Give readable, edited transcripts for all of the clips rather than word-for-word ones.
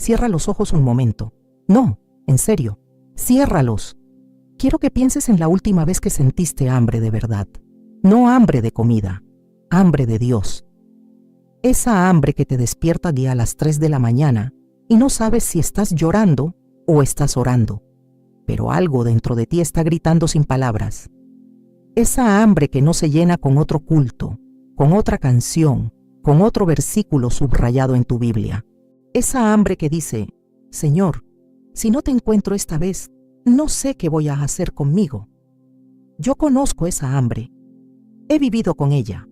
Cierra los ojos un momento. No, en serio, ciérralos. Quiero que pienses en la última vez que sentiste hambre de verdad. No hambre de comida, hambre de Dios. Esa hambre que te despierta día a las 3 de la mañana y no sabes si estás llorando o estás orando, pero algo dentro de ti está gritando sin palabras. Esa hambre que no se llena con otro culto, con otra canción, con otro versículo subrayado en tu Biblia. Esa hambre que dice, Señor, si no te encuentro esta vez, no sé qué voy a hacer conmigo. Yo conozco esa hambre. He vivido con ella.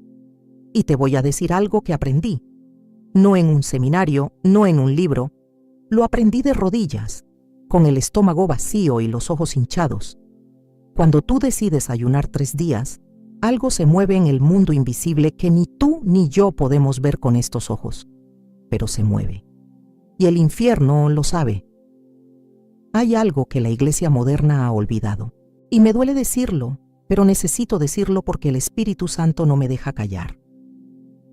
Y te voy a decir algo que aprendí. No en un seminario, no en un libro. Lo aprendí de rodillas, con el estómago vacío y los ojos hinchados. Cuando tú decides ayunar 3 días, algo se mueve en el mundo invisible que ni tú ni yo podemos ver con estos ojos, pero se mueve. Y el infierno lo sabe. Hay algo que la iglesia moderna ha olvidado. Y me duele decirlo, pero necesito decirlo porque el Espíritu Santo no me deja callar.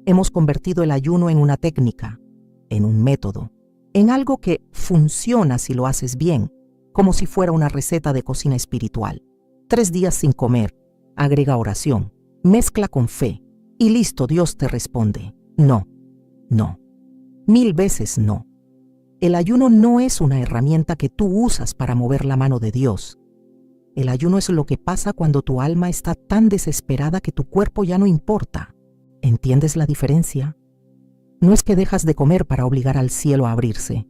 Hemos convertido el ayuno en una técnica, en un método, en algo que funciona si lo haces bien, como si fuera una receta de cocina espiritual. 3 días sin comer, agrega oración, mezcla con fe, y listo, Dios te responde. No, no, 1000 veces no. El ayuno no es una herramienta que tú usas para mover la mano de Dios. El ayuno es lo que pasa cuando tu alma está tan desesperada que tu cuerpo ya no importa. ¿Entiendes la diferencia? No es que dejas de comer para obligar al cielo a abrirse.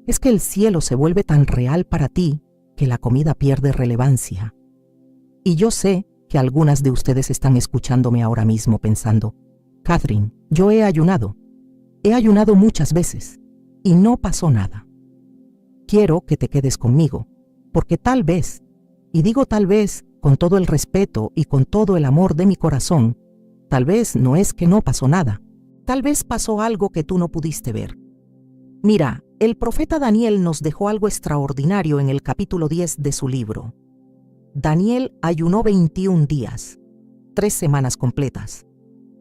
Es que el cielo se vuelve tan real para ti que la comida pierde relevancia. Y yo sé que algunas de ustedes están escuchándome ahora mismo pensando, Catherine, yo he ayunado muchas veces y no pasó nada. Quiero que te quedes conmigo, porque tal vez, y digo tal vez con todo el respeto y con todo el amor de mi corazón, tal vez no es que no pasó nada, tal vez pasó algo que tú no pudiste ver. Mira, el profeta Daniel nos dejó algo extraordinario en el capítulo 10 de su libro. Daniel ayunó 21 días, 3 semanas completas,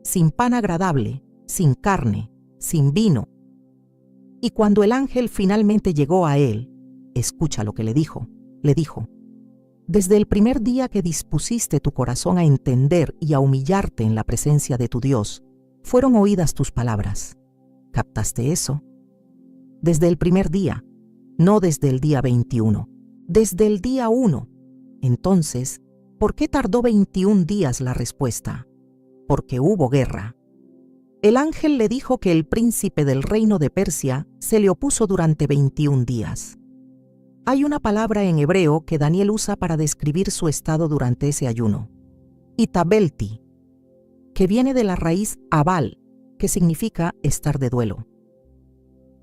sin pan agradable, sin carne, sin vino. Y cuando el ángel finalmente llegó a él, escucha lo que le dijo. Desde el primer día que dispusiste tu corazón a entender y a humillarte en la presencia de tu Dios, fueron oídas tus palabras. ¿Captaste eso? Desde el primer día, no desde el día 21, desde el día 1. Entonces, ¿por qué tardó 21 días la respuesta? Porque hubo guerra. El ángel le dijo que el príncipe del reino de Persia se le opuso durante 21 días. Hay una palabra en hebreo que Daniel usa para describir su estado durante ese ayuno. Itabelti, que viene de la raíz abal, que significa estar de duelo.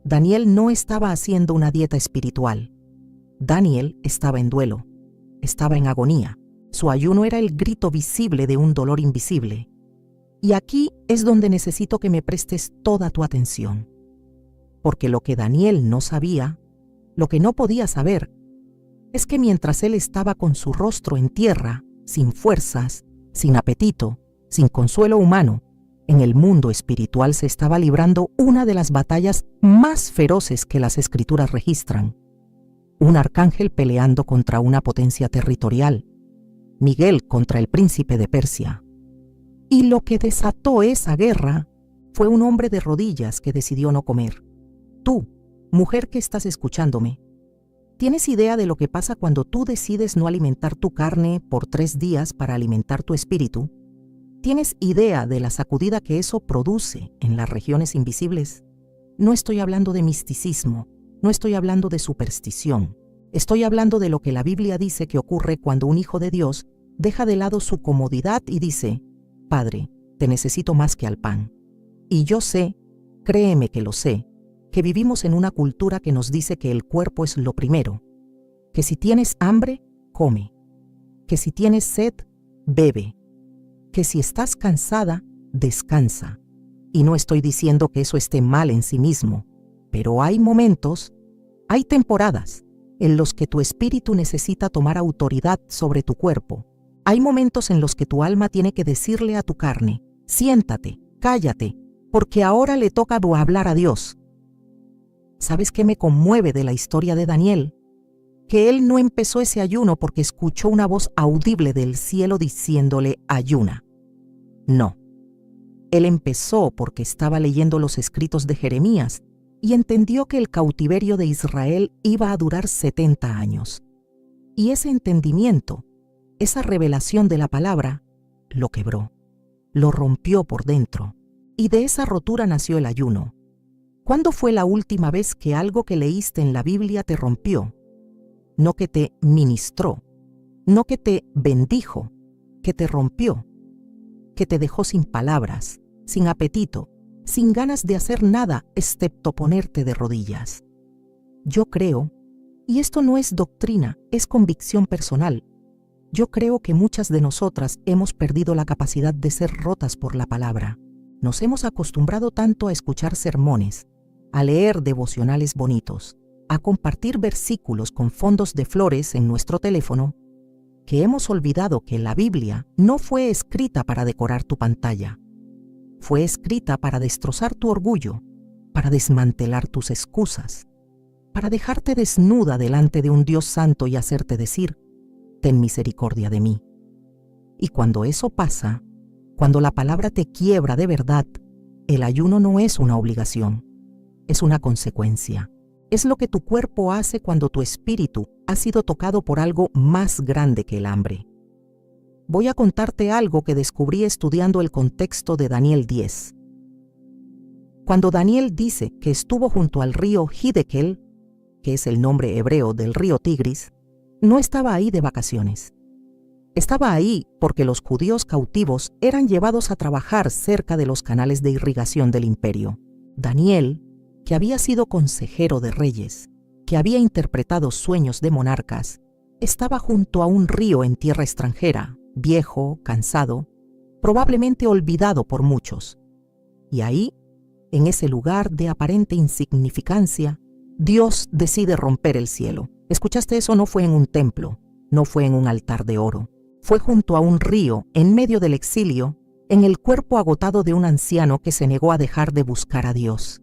Daniel no estaba haciendo una dieta espiritual. Daniel estaba en duelo, estaba en agonía. Su ayuno era el grito visible de un dolor invisible. Y aquí es donde necesito que me prestes toda tu atención. Porque lo que Daniel no sabía, lo que no podía saber, es que mientras él estaba con su rostro en tierra, sin fuerzas, sin apetito, sin consuelo humano, en el mundo espiritual se estaba librando una de las batallas más feroces que las escrituras registran. Un arcángel peleando contra una potencia territorial, Miguel contra el príncipe de Persia. Y lo que desató esa guerra fue un hombre de rodillas que decidió no comer. Tú, mujer que estás escuchándome, ¿tienes idea de lo que pasa cuando tú decides no alimentar tu carne por 3 días para alimentar tu espíritu? ¿Tienes idea de la sacudida que eso produce en las regiones invisibles? No estoy hablando de misticismo, no estoy hablando de superstición. Estoy hablando de lo que la Biblia dice que ocurre cuando un hijo de Dios deja de lado su comodidad y dice, Padre, te necesito más que al pan. Y yo sé, créeme que lo sé, que vivimos en una cultura que nos dice que el cuerpo es lo primero, que si tienes hambre, come, que si tienes sed, bebe, que si estás cansada, descansa. Y no estoy diciendo que eso esté mal en sí mismo, pero hay momentos, hay temporadas en los que tu espíritu necesita tomar autoridad sobre tu cuerpo. Hay momentos en los que tu alma tiene que decirle a tu carne, siéntate, cállate, porque ahora le toca hablar a Dios. ¿Sabes qué me conmueve de la historia de Daniel? Que él no empezó ese ayuno porque escuchó una voz audible del cielo diciéndole ayuna. No. Él empezó porque estaba leyendo los escritos de Jeremías y entendió que el cautiverio de Israel iba a durar 70 años. Y ese entendimiento, esa revelación de la palabra, lo quebró, lo rompió por dentro, y de esa rotura nació el ayuno. ¿Cuándo fue la última vez que algo que leíste en la Biblia te rompió? No que te ministró, no que te bendijo, que te rompió, que te dejó sin palabras, sin apetito, sin ganas de hacer nada excepto ponerte de rodillas. Yo creo, y esto no es doctrina, es convicción personal, yo creo que muchas de nosotras hemos perdido la capacidad de ser rotas por la palabra. Nos hemos acostumbrado tanto a escuchar sermones, a leer devocionales bonitos, a compartir versículos con fondos de flores en nuestro teléfono, que hemos olvidado que la Biblia no fue escrita para decorar tu pantalla. Fue escrita para destrozar tu orgullo, para desmantelar tus excusas, para dejarte desnuda delante de un Dios santo y hacerte decir, ten misericordia de mí. Y cuando eso pasa, cuando la palabra te quiebra de verdad, el ayuno no es una obligación, es una consecuencia. Es lo que tu cuerpo hace cuando tu espíritu ha sido tocado por algo más grande que el hambre. Voy a contarte algo que descubrí estudiando el contexto de Daniel 10. Cuando Daniel dice que estuvo junto al río Hiddekel, que es el nombre hebreo del río Tigris, no estaba ahí de vacaciones. Estaba ahí porque los judíos cautivos eran llevados a trabajar cerca de los canales de irrigación del imperio. Daniel, que había sido consejero de reyes, que había interpretado sueños de monarcas, estaba junto a un río en tierra extranjera, viejo, cansado, probablemente olvidado por muchos. Y ahí, en ese lugar de aparente insignificancia, Dios decide romper el cielo. ¿Escuchaste eso? No fue en un templo, no fue en un altar de oro. Fue junto a un río, en medio del exilio, en el cuerpo agotado de un anciano que se negó a dejar de buscar a Dios.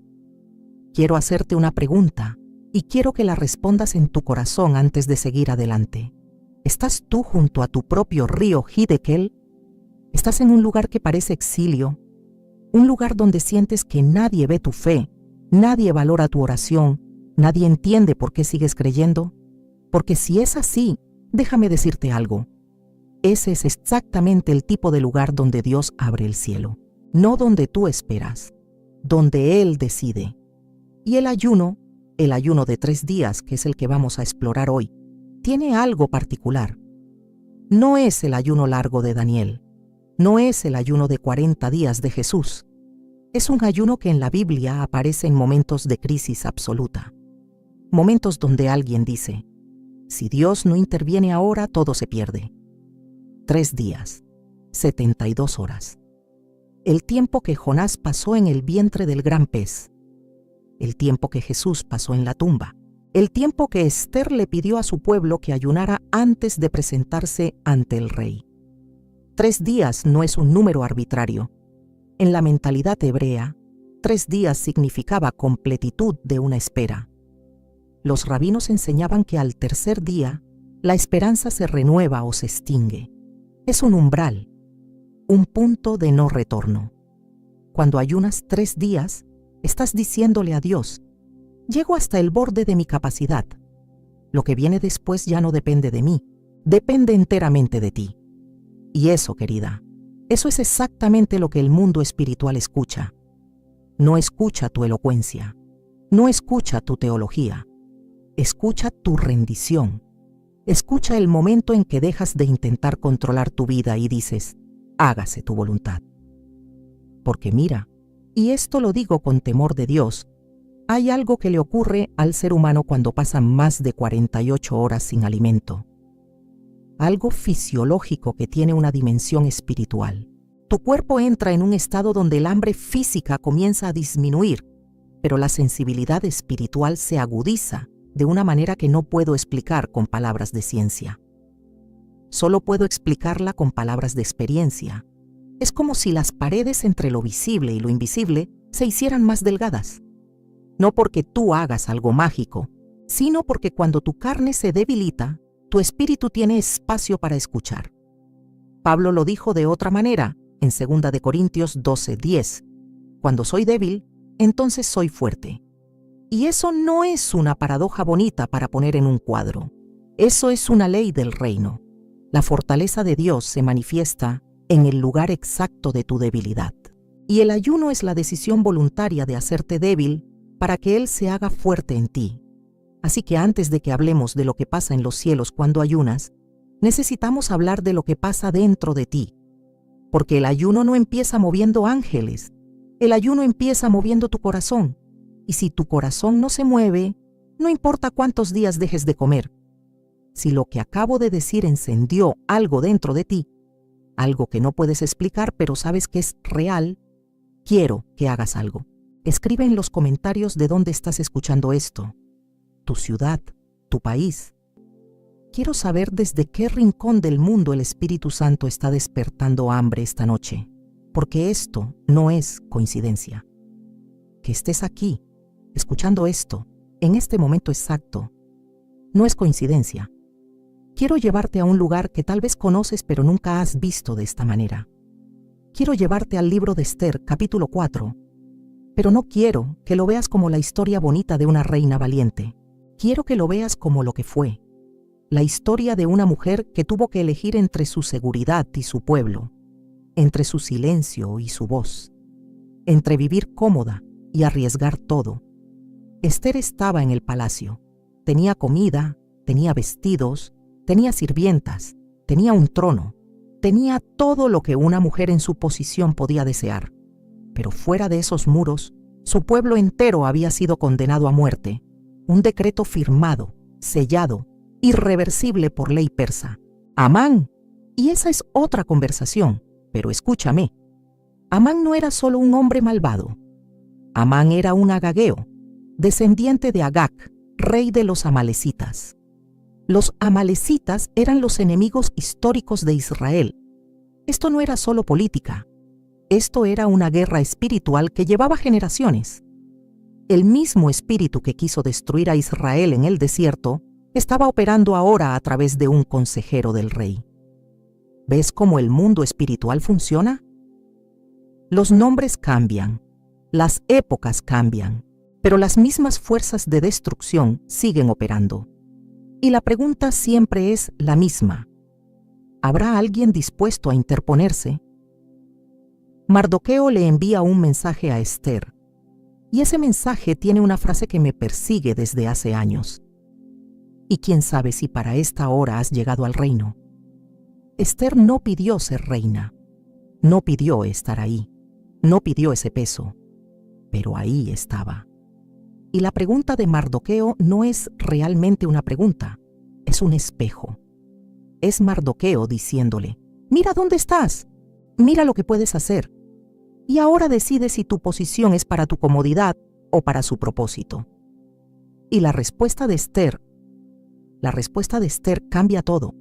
Quiero hacerte una pregunta y quiero que la respondas en tu corazón antes de seguir adelante. ¿Estás tú junto a tu propio río Hiddekel? ¿Estás en un lugar que parece exilio? Un lugar donde sientes que nadie ve tu fe, nadie valora tu oración, nadie entiende por qué sigues creyendo? Porque si es así, déjame decirte algo. Ese es exactamente el tipo de lugar donde Dios abre el cielo, no donde tú esperas, donde Él decide. Y el ayuno de 3 días, que es el que vamos a explorar hoy, tiene algo particular. No es el ayuno largo de Daniel, no es el ayuno de 40 días de Jesús. Es un ayuno que en la Biblia aparece en momentos de crisis absoluta. Momentos donde alguien dice, si Dios no interviene ahora, todo se pierde. 3 días, 72 horas. El tiempo que Jonás pasó en el vientre del gran pez. El tiempo que Jesús pasó en la tumba. El tiempo que Esther le pidió a su pueblo que ayunara antes de presentarse ante el rey. 3 días no es un número arbitrario. En la mentalidad hebrea, 3 días significaba completitud de una espera. Los rabinos enseñaban que al tercer día, la esperanza se renueva o se extingue. Es un umbral, un punto de no retorno. Cuando ayunas 3 días, estás diciéndole a Dios, llego hasta el borde de mi capacidad. Lo que viene después ya no depende de mí, depende enteramente de ti. Y eso, querida, eso es exactamente lo que el mundo espiritual escucha. No escucha tu elocuencia, no escucha tu teología, escucha tu rendición. Escucha el momento en que dejas de intentar controlar tu vida y dices, hágase tu voluntad. Porque mira, y esto lo digo con temor de Dios, hay algo que le ocurre al ser humano cuando pasa más de 48 horas sin alimento. Algo fisiológico que tiene una dimensión espiritual. Tu cuerpo entra en un estado donde el hambre física comienza a disminuir, pero la sensibilidad espiritual se agudiza de una manera que no puedo explicar con palabras de ciencia. Solo puedo explicarla con palabras de experiencia. Es como si las paredes entre lo visible y lo invisible se hicieran más delgadas. no porque tú hagas algo mágico, sino porque cuando tu carne se debilita, tu espíritu tiene espacio para escuchar. Pablo lo dijo de otra manera en 2 de Corintios 12:10. Cuando soy débil, entonces soy fuerte. Y eso no es una paradoja bonita para poner en un cuadro. Eso es una ley del reino. La fortaleza de Dios se manifiesta en el lugar exacto de tu debilidad. Y el ayuno es la decisión voluntaria de hacerte débil para que Él se haga fuerte en ti. Así que antes de que hablemos de lo que pasa en los cielos cuando ayunas, necesitamos hablar de lo que pasa dentro de ti. Porque el ayuno no empieza moviendo ángeles. El ayuno empieza moviendo tu corazón. Y si tu corazón no se mueve, no importa cuántos días dejes de comer. Si lo que acabo de decir encendió algo dentro de ti, algo que no puedes explicar pero sabes que es real, quiero que hagas algo. Escribe en los comentarios de dónde estás escuchando esto, tu ciudad, tu país. Quiero saber desde qué rincón del mundo el Espíritu Santo está despertando hambre esta noche, porque esto no es coincidencia. Que estés aquí, escuchando esto, en este momento exacto, no es coincidencia. Quiero llevarte a un lugar que tal vez conoces pero nunca has visto de esta manera. Quiero llevarte al libro de Esther, capítulo 4, pero no quiero que lo veas como la historia bonita de una reina valiente. Quiero que lo veas como lo que fue, la historia de una mujer que tuvo que elegir entre su seguridad y su pueblo, entre su silencio y su voz, entre vivir cómoda y arriesgar todo. Esther estaba en el palacio, tenía comida, tenía vestidos, tenía sirvientas, tenía un trono, tenía todo lo que una mujer en su posición podía desear. Pero fuera de esos muros, su pueblo entero había sido condenado a muerte, un decreto firmado, sellado, irreversible por ley persa. Amán, y esa es otra conversación, pero escúchame, Amán no era solo un hombre malvado. Amán era un agageo, descendiente de Agag, rey de los amalecitas. Los amalecitas eran los enemigos históricos de Israel. Esto no era solo política. Esto era una guerra espiritual que llevaba generaciones. El mismo espíritu que quiso destruir a Israel en el desierto estaba operando ahora a través de un consejero del rey. ¿Ves cómo el mundo espiritual funciona? Los nombres cambian, las épocas cambian, pero las mismas fuerzas de destrucción siguen operando. Y la pregunta siempre es la misma. ¿Habrá alguien dispuesto a interponerse? Mardoqueo le envía un mensaje a Esther, y ese mensaje tiene una frase que me persigue desde hace años. Y quién sabe si para esta hora has llegado al reino. Esther no pidió ser reina, no pidió estar ahí, no pidió ese peso, pero ahí estaba. Y la pregunta de Mardoqueo no es realmente una pregunta, es un espejo. Es Mardoqueo diciéndole, mira dónde estás, mira lo que puedes hacer. Y ahora decide si tu posición es para tu comodidad o para su propósito. Y la respuesta de Esther cambia todo.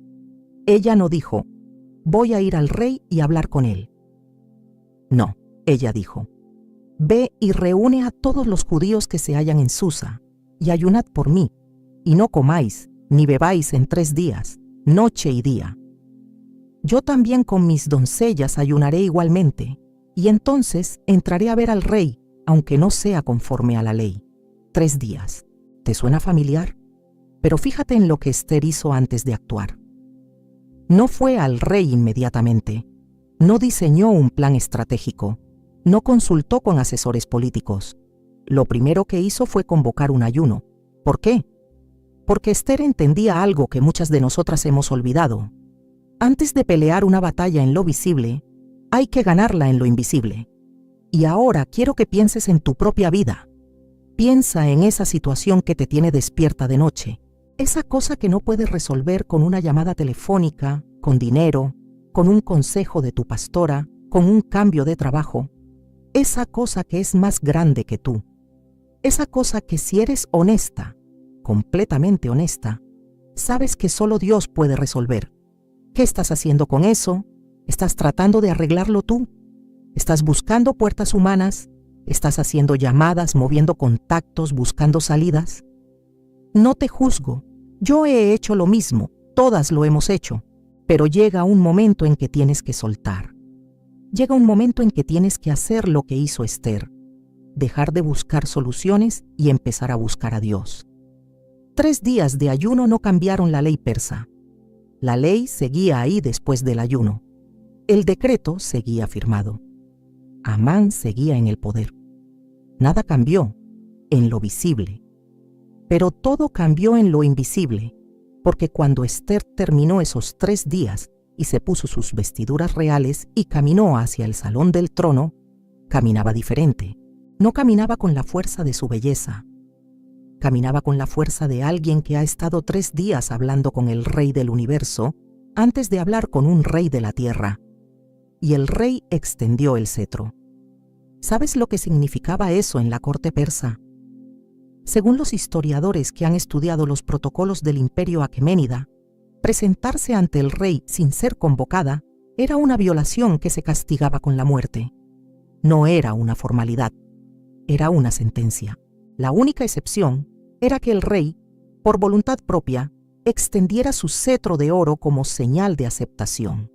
Ella no dijo, voy a ir al rey y hablar con él. No, ella dijo, ve y reúne a todos los judíos que se hallan en Susa, y ayunad por mí, y no comáis, ni bebáis en 3 días, noche y día. Yo también con mis doncellas ayunaré igualmente, y entonces entraré a ver al rey, aunque no sea conforme a la ley. 3 días. ¿Te suena familiar? Pero fíjate en lo que Esther hizo antes de actuar. No fue al rey inmediatamente, no diseñó un plan estratégico, no consultó con asesores políticos. Lo primero que hizo fue convocar un ayuno. ¿Por qué? Porque Esther entendía algo que muchas de nosotras hemos olvidado. Antes de pelear una batalla en lo visible, hay que ganarla en lo invisible. Y ahora quiero que pienses en tu propia vida. Piensa en esa situación que te tiene despierta de noche. Esa cosa que no puedes resolver con una llamada telefónica, con dinero, con un consejo de tu pastora, con un cambio de trabajo. Esa cosa que es más grande que tú. Esa cosa que si eres honesta, completamente honesta, sabes que solo Dios puede resolver. ¿Qué estás haciendo con eso? ¿Estás tratando de arreglarlo tú? ¿Estás buscando puertas humanas? ¿Estás haciendo llamadas, moviendo contactos, buscando salidas? No te juzgo. Yo he hecho lo mismo. Todas lo hemos hecho. Pero llega un momento en que tienes que soltar. Llega un momento en que tienes que hacer lo que hizo Esther. Dejar de buscar soluciones y empezar a buscar a Dios. 3 días de ayuno no cambiaron la ley persa. La ley seguía ahí después del ayuno. El decreto seguía firmado. Amán seguía en el poder. Nada cambió en lo visible, pero todo cambió en lo invisible, porque cuando Esther terminó esos 3 días y se puso sus vestiduras reales y caminó hacia el salón del trono, caminaba diferente. No caminaba con la fuerza de su belleza. Caminaba con la fuerza de alguien que ha estado 3 días hablando con el rey del universo antes de hablar con un rey de la tierra. Y el rey extendió el cetro. ¿Sabes lo que significaba eso en la corte persa? Según los historiadores que han estudiado los protocolos del imperio aqueménida, presentarse ante el rey sin ser convocada era una violación que se castigaba con la muerte. No era una formalidad, era una sentencia. La única excepción era que el rey, por voluntad propia, extendiera su cetro de oro como señal de aceptación.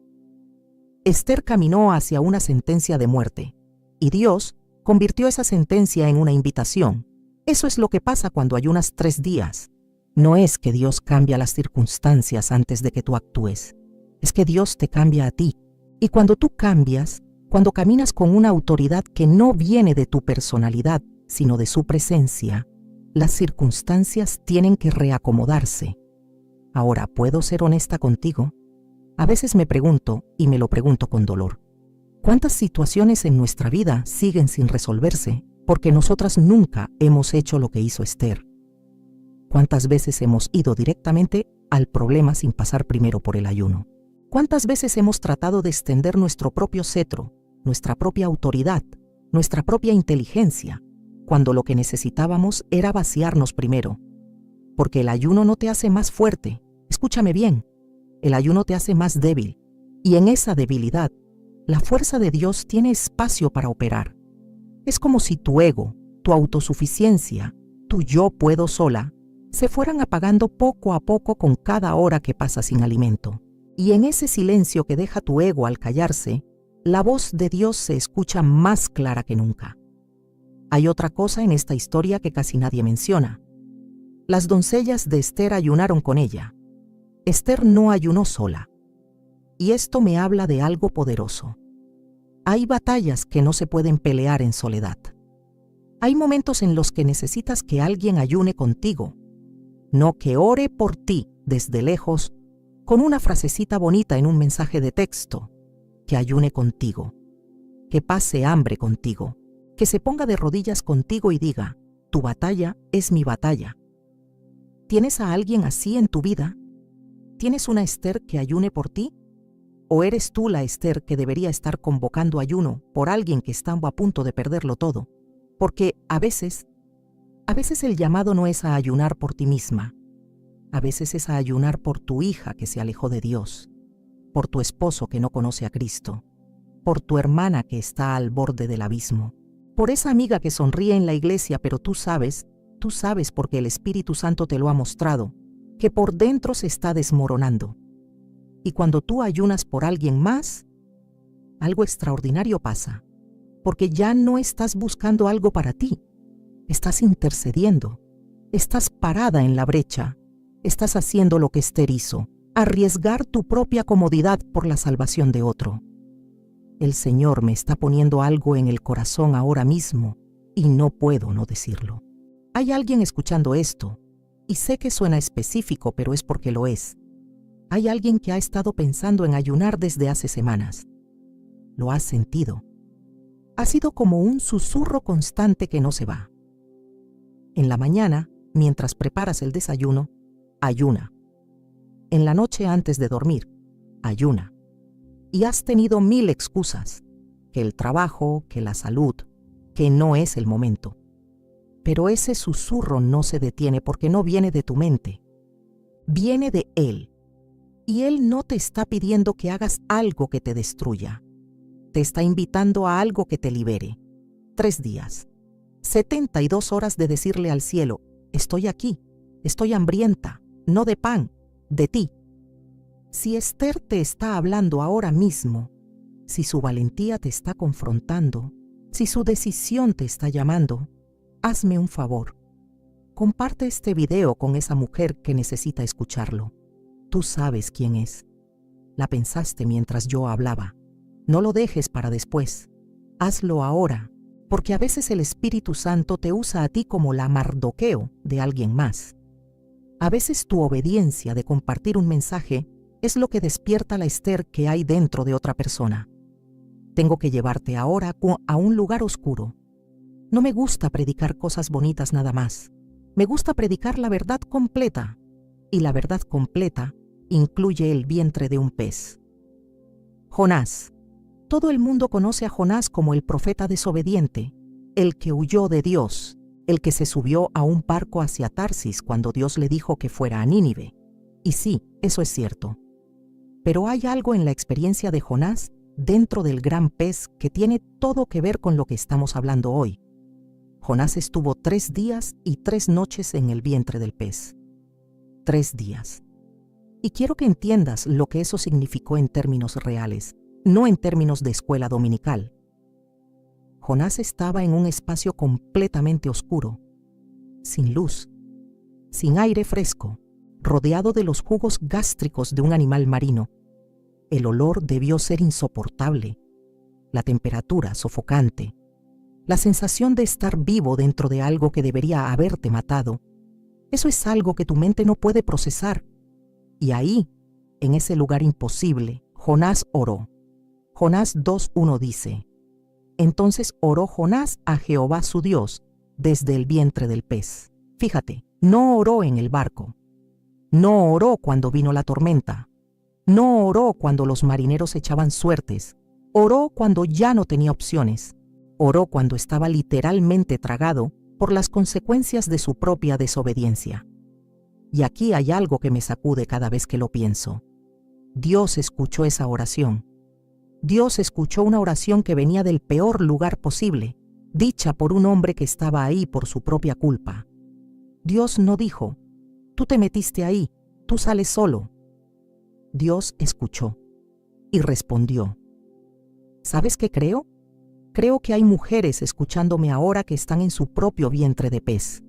Esther caminó hacia una sentencia de muerte, y Dios convirtió esa sentencia en una invitación. Eso es lo que pasa cuando ayunas 3 días. No es que Dios cambia las circunstancias antes de que tú actúes. Es que Dios te cambia a ti. Y cuando tú cambias, cuando caminas con una autoridad que no viene de tu personalidad, sino de su presencia, las circunstancias tienen que reacomodarse. Ahora, ¿puedo ser honesta contigo? A veces me pregunto, y me lo pregunto con dolor, ¿cuántas situaciones en nuestra vida siguen sin resolverse porque nosotras nunca hemos hecho lo que hizo Esther? ¿Cuántas veces hemos ido directamente al problema sin pasar primero por el ayuno? ¿Cuántas veces hemos tratado de extender nuestro propio cetro, nuestra propia autoridad, nuestra propia inteligencia, cuando lo que necesitábamos era vaciarnos primero? Porque el ayuno no te hace más fuerte. Escúchame bien, el ayuno te hace más débil. Y en esa debilidad, la fuerza de Dios tiene espacio para operar. Es como si tu ego, tu autosuficiencia, tu yo puedo sola, se fueran apagando poco a poco con cada hora que pasa sin alimento. Y en ese silencio que deja tu ego al callarse, la voz de Dios se escucha más clara que nunca. Hay otra cosa en esta historia que casi nadie menciona. Las doncellas de Esther ayunaron con ella. Esther no ayunó sola. Y esto me habla de algo poderoso. Hay batallas que no se pueden pelear en soledad. Hay momentos en los que necesitas que alguien ayune contigo, no que ore por ti desde lejos con una frasecita bonita en un mensaje de texto, que ayune contigo, que pase hambre contigo, que se ponga de rodillas contigo y diga, tu batalla es mi batalla. ¿Tienes a alguien así en tu vida? ¿Tienes una Esther que ayune por ti? ¿O eres tú la Esther que debería estar convocando ayuno por alguien que está a punto de perderlo todo? Porque a veces el llamado no es a ayunar por ti misma. A veces es a ayunar por tu hija que se alejó de Dios, por tu esposo que no conoce a Cristo, por tu hermana que está al borde del abismo, por esa amiga que sonríe en la iglesia, pero tú sabes porque el Espíritu Santo te lo ha mostrado, que por dentro se está desmoronando. Y cuando tú ayunas por alguien más, algo extraordinario pasa, porque ya no estás buscando algo para ti, estás intercediendo, estás parada en la brecha, estás haciendo lo que Esther hizo, arriesgar tu propia comodidad por la salvación de otro. El Señor me está poniendo algo en el corazón ahora mismo y no puedo no decirlo. Hay alguien escuchando esto, y sé que suena específico, pero es porque lo es. Hay alguien que ha estado pensando en ayunar desde hace semanas. Lo has sentido. Ha sido como un susurro constante que no se va. En la mañana, mientras preparas el desayuno, ayuna. En la noche antes de dormir, ayuna. Y has tenido 1000 excusas, que el trabajo, que la salud, que no es el momento. Pero ese susurro no se detiene porque no viene de tu mente. Viene de Él. Y Él no te está pidiendo que hagas algo que te destruya. Te está invitando a algo que te libere. 3 días. 72 horas de decirle al cielo, estoy aquí, estoy hambrienta, no de pan, de ti. Si Esther te está hablando ahora mismo, si su valentía te está confrontando, si su decisión te está llamando, hazme un favor. Comparte este video con esa mujer que necesita escucharlo. Tú sabes quién es. La pensaste mientras yo hablaba. No lo dejes para después. Hazlo ahora, porque a veces el Espíritu Santo te usa a ti como la Mardoqueo de alguien más. A veces tu obediencia de compartir un mensaje es lo que despierta la Esther que hay dentro de otra persona. Tengo que llevarte ahora a un lugar oscuro. No me gusta predicar cosas bonitas nada más. Me gusta predicar la verdad completa. Y la verdad completa incluye el vientre de un pez. Jonás. Todo el mundo conoce a Jonás como el profeta desobediente, el que huyó de Dios, el que se subió a un barco hacia Tarsis cuando Dios le dijo que fuera a Nínive. Y sí, eso es cierto. Pero hay algo en la experiencia de Jonás dentro del gran pez que tiene todo que ver con lo que estamos hablando hoy. Jonás estuvo 3 días y 3 noches en el vientre del pez. 3 días. Y quiero que entiendas lo que eso significó en términos reales, no en términos de escuela dominical. Jonás estaba en un espacio completamente oscuro, sin luz, sin aire fresco, rodeado de los jugos gástricos de un animal marino. El olor debió ser insoportable, la temperatura sofocante, la sensación de estar vivo dentro de algo que debería haberte matado. Eso es algo que tu mente no puede procesar. Y ahí, en ese lugar imposible, Jonás oró. Jonás 2:1 dice, entonces oró Jonás a Jehová su Dios desde el vientre del pez. Fíjate, no oró en el barco. No oró cuando vino la tormenta. No oró cuando los marineros echaban suertes. Oró cuando ya no tenía opciones. Oró cuando estaba literalmente tragado por las consecuencias de su propia desobediencia. Y aquí hay algo que me sacude cada vez que lo pienso. Dios escuchó esa oración. Dios escuchó una oración que venía del peor lugar posible, dicha por un hombre que estaba ahí por su propia culpa. Dios no dijo, tú te metiste ahí, tú sales solo. Dios escuchó y respondió. ¿Sabes qué creo? Creo que hay mujeres escuchándome ahora que están en su propio vientre de pez.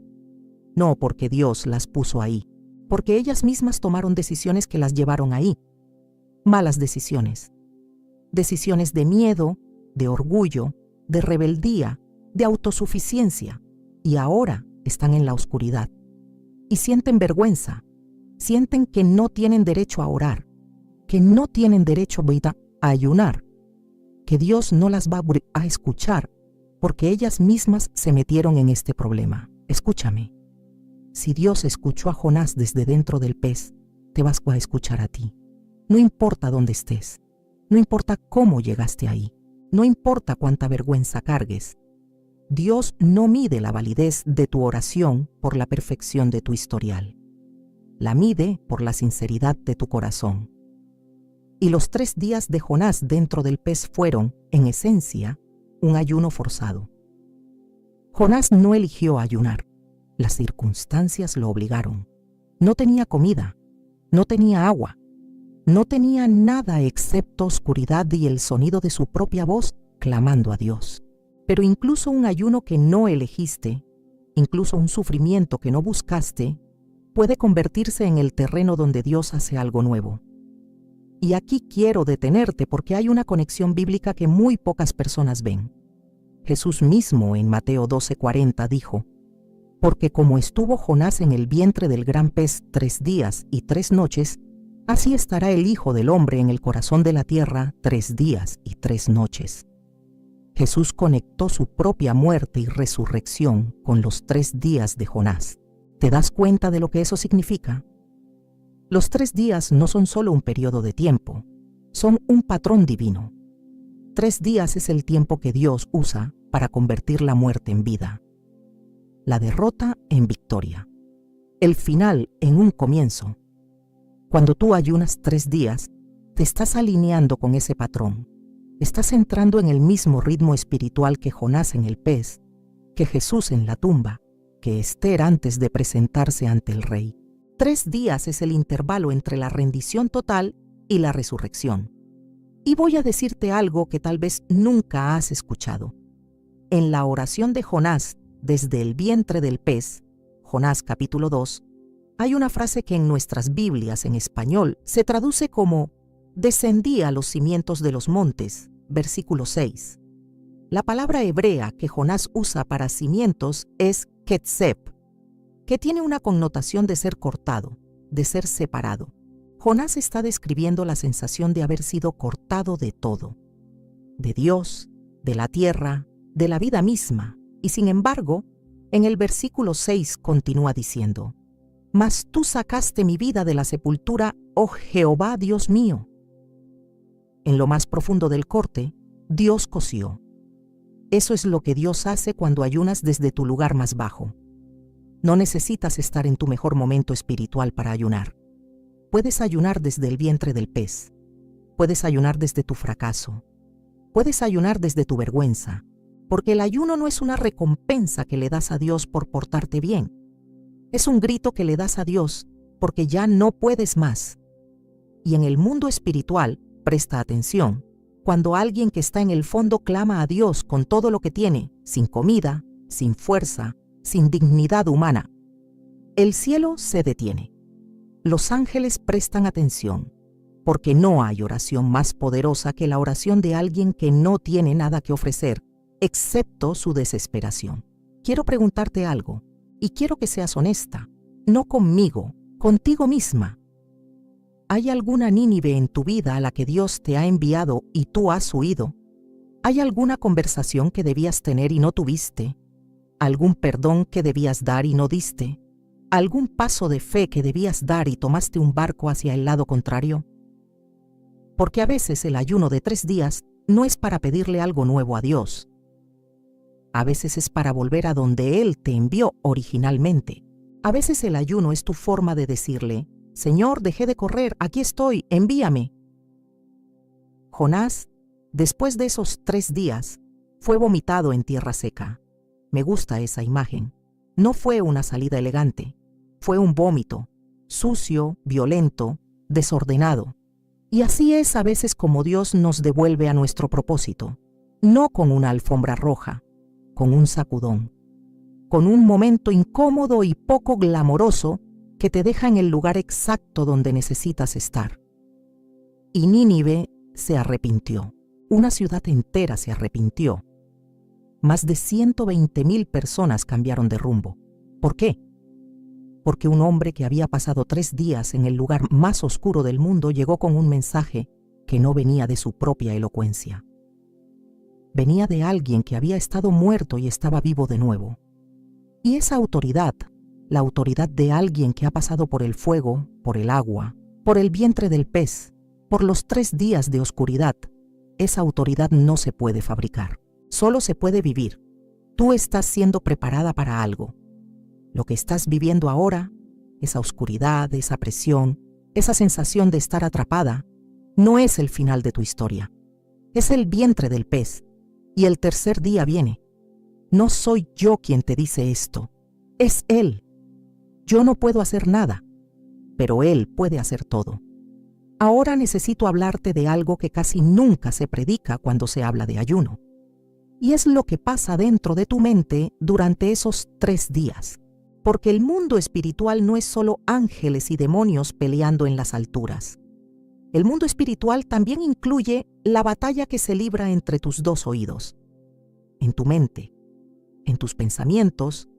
No porque Dios las puso ahí, porque ellas mismas tomaron decisiones que las llevaron ahí. Malas decisiones. Decisiones de miedo, de orgullo, de rebeldía, de autosuficiencia. Y ahora están en la oscuridad. Y sienten vergüenza. Sienten que no tienen derecho a orar, que no tienen derecho a ayunar, que Dios no las va a escuchar porque ellas mismas se metieron en este problema. Escúchame. Si Dios escuchó a Jonás desde dentro del pez, te vas a escuchar a ti. No importa dónde estés, no importa cómo llegaste ahí, no importa cuánta vergüenza cargues. Dios no mide la validez de tu oración por la perfección de tu historial. La mide por la sinceridad de tu corazón. Y los 3 días de Jonás dentro del pez fueron, en esencia, un ayuno forzado. Jonás no eligió ayunar. Las circunstancias lo obligaron. No tenía comida, no tenía agua, no tenía nada excepto oscuridad y el sonido de su propia voz clamando a Dios. Pero incluso un ayuno que no elegiste, incluso un sufrimiento que no buscaste, puede convertirse en el terreno donde Dios hace algo nuevo. Y aquí quiero detenerte porque hay una conexión bíblica que muy pocas personas ven. Jesús mismo en Mateo 12:40 dijo, porque como estuvo Jonás en el vientre del gran pez 3 días y 3 noches, así estará el Hijo del Hombre en el corazón de la tierra 3 días y 3 noches. Jesús conectó su propia muerte y resurrección con los 3 días de Jonás. ¿Te das cuenta de lo que eso significa? Los 3 días no son solo un periodo de tiempo, son un patrón divino. 3 días es el tiempo que Dios usa para convertir la muerte en vida, la derrota en victoria, el final en un comienzo. Cuando tú ayunas 3 días, te estás alineando con ese patrón. Estás entrando en el mismo ritmo espiritual que Jonás en el pez, que Jesús en la tumba, que Esther antes de presentarse ante el rey. 3 días es el intervalo entre la rendición total y la resurrección. Y voy a decirte algo que tal vez nunca has escuchado. En la oración de Jonás desde el vientre del pez, Jonás capítulo 2, hay una frase que en nuestras Biblias en español se traduce como «descendí a los cimientos de los montes», versículo 6. La palabra hebrea que Jonás usa para cimientos es ketzep, que tiene una connotación de ser cortado, de ser separado. Jonás está describiendo la sensación de haber sido cortado de todo, de Dios, de la tierra, de la vida misma, y sin embargo, en el versículo 6 continúa diciendo: «Mas tú sacaste mi vida de la sepultura, oh Jehová Dios mío». En lo más profundo del corte, Dios cosió. Eso es lo que Dios hace cuando ayunas desde tu lugar más bajo. No necesitas estar en tu mejor momento espiritual para ayunar. Puedes ayunar desde el vientre del pez. Puedes ayunar desde tu fracaso. Puedes ayunar desde tu vergüenza, porque el ayuno no es una recompensa que le das a Dios por portarte bien. Es un grito que le das a Dios porque ya no puedes más. Y en el mundo espiritual, presta atención, cuando alguien que está en el fondo clama a Dios con todo lo que tiene, sin comida, sin fuerza, sin dignidad humana, el cielo se detiene. Los ángeles prestan atención, porque no hay oración más poderosa que la oración de alguien que no tiene nada que ofrecer, excepto su desesperación. Quiero preguntarte algo, y quiero que seas honesta, no conmigo, contigo misma. ¿Hay alguna Nínive en tu vida a la que Dios te ha enviado y tú has huido? ¿Hay alguna conversación que debías tener y no tuviste? ¿Algún perdón que debías dar y no diste? ¿Algún paso de fe que debías dar y tomaste un barco hacia el lado contrario? Porque a veces el ayuno de 3 días no es para pedirle algo nuevo a Dios. A veces es para volver a donde Él te envió originalmente. A veces el ayuno es tu forma de decirle: Señor, dejé de correr, aquí estoy, envíame. Jonás, después de esos 3 días, fue vomitado en tierra seca. Me gusta esa imagen. No fue una salida elegante. Fue un vómito, sucio, violento, desordenado. Y así es a veces como Dios nos devuelve a nuestro propósito. No con una alfombra roja, con un sacudón, con un momento incómodo y poco glamoroso que te deja en el lugar exacto donde necesitas estar. Y Nínive se arrepintió. Una ciudad entera se arrepintió. Más de 120,000 personas cambiaron de rumbo. ¿Por qué? Porque un hombre que había pasado 3 días en el lugar más oscuro del mundo llegó con un mensaje que no venía de su propia elocuencia. Venía de alguien que había estado muerto y estaba vivo de nuevo. Y esa autoridad, la autoridad de alguien que ha pasado por el fuego, por el agua, por el vientre del pez, por los 3 días de oscuridad, esa autoridad no se puede fabricar, solo se puede vivir. Tú estás siendo preparada para algo. Lo que estás viviendo ahora, esa oscuridad, esa presión, esa sensación de estar atrapada, no es el final de tu historia. Es el vientre del pez, y el 3er día viene. No soy yo quien te dice esto, es Él. Yo no puedo hacer nada, pero Él puede hacer todo. Ahora necesito hablarte de algo que casi nunca se predica cuando se habla de ayuno. Y es lo que pasa dentro de tu mente durante esos 3 días. Porque el mundo espiritual no es solo ángeles y demonios peleando en las alturas. El mundo espiritual también incluye la batalla que se libra entre tus 2 oídos, en tu mente, en tus pensamientos,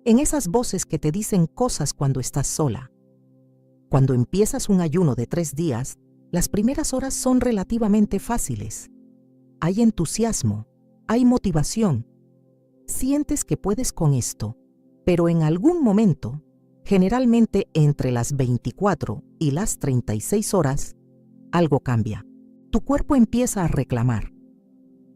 en esas voces que te dicen cosas cuando estás sola. Cuando empiezas un ayuno de 3 días, las primeras horas son relativamente fáciles. Hay entusiasmo, hay motivación. Sientes que puedes con esto. Pero en algún momento, generalmente entre las 24 y las 36 horas, algo cambia. Tu cuerpo empieza a reclamar.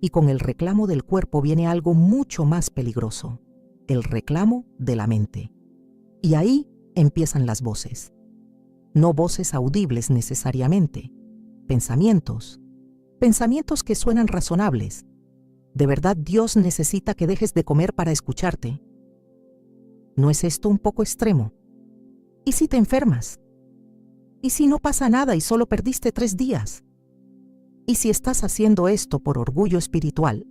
Y con el reclamo del cuerpo viene algo mucho más peligroso, el reclamo de la mente. Y ahí empiezan las voces. No voces audibles necesariamente, pensamientos, Pensamientos que suenan razonables. ¿De verdad Dios necesita que dejes de comer para escucharte? ¿No es esto un poco extremo? ¿Y si te enfermas? ¿Y si no pasa nada y solo perdiste 3 días? ¿Y si estás haciendo esto por orgullo espiritual?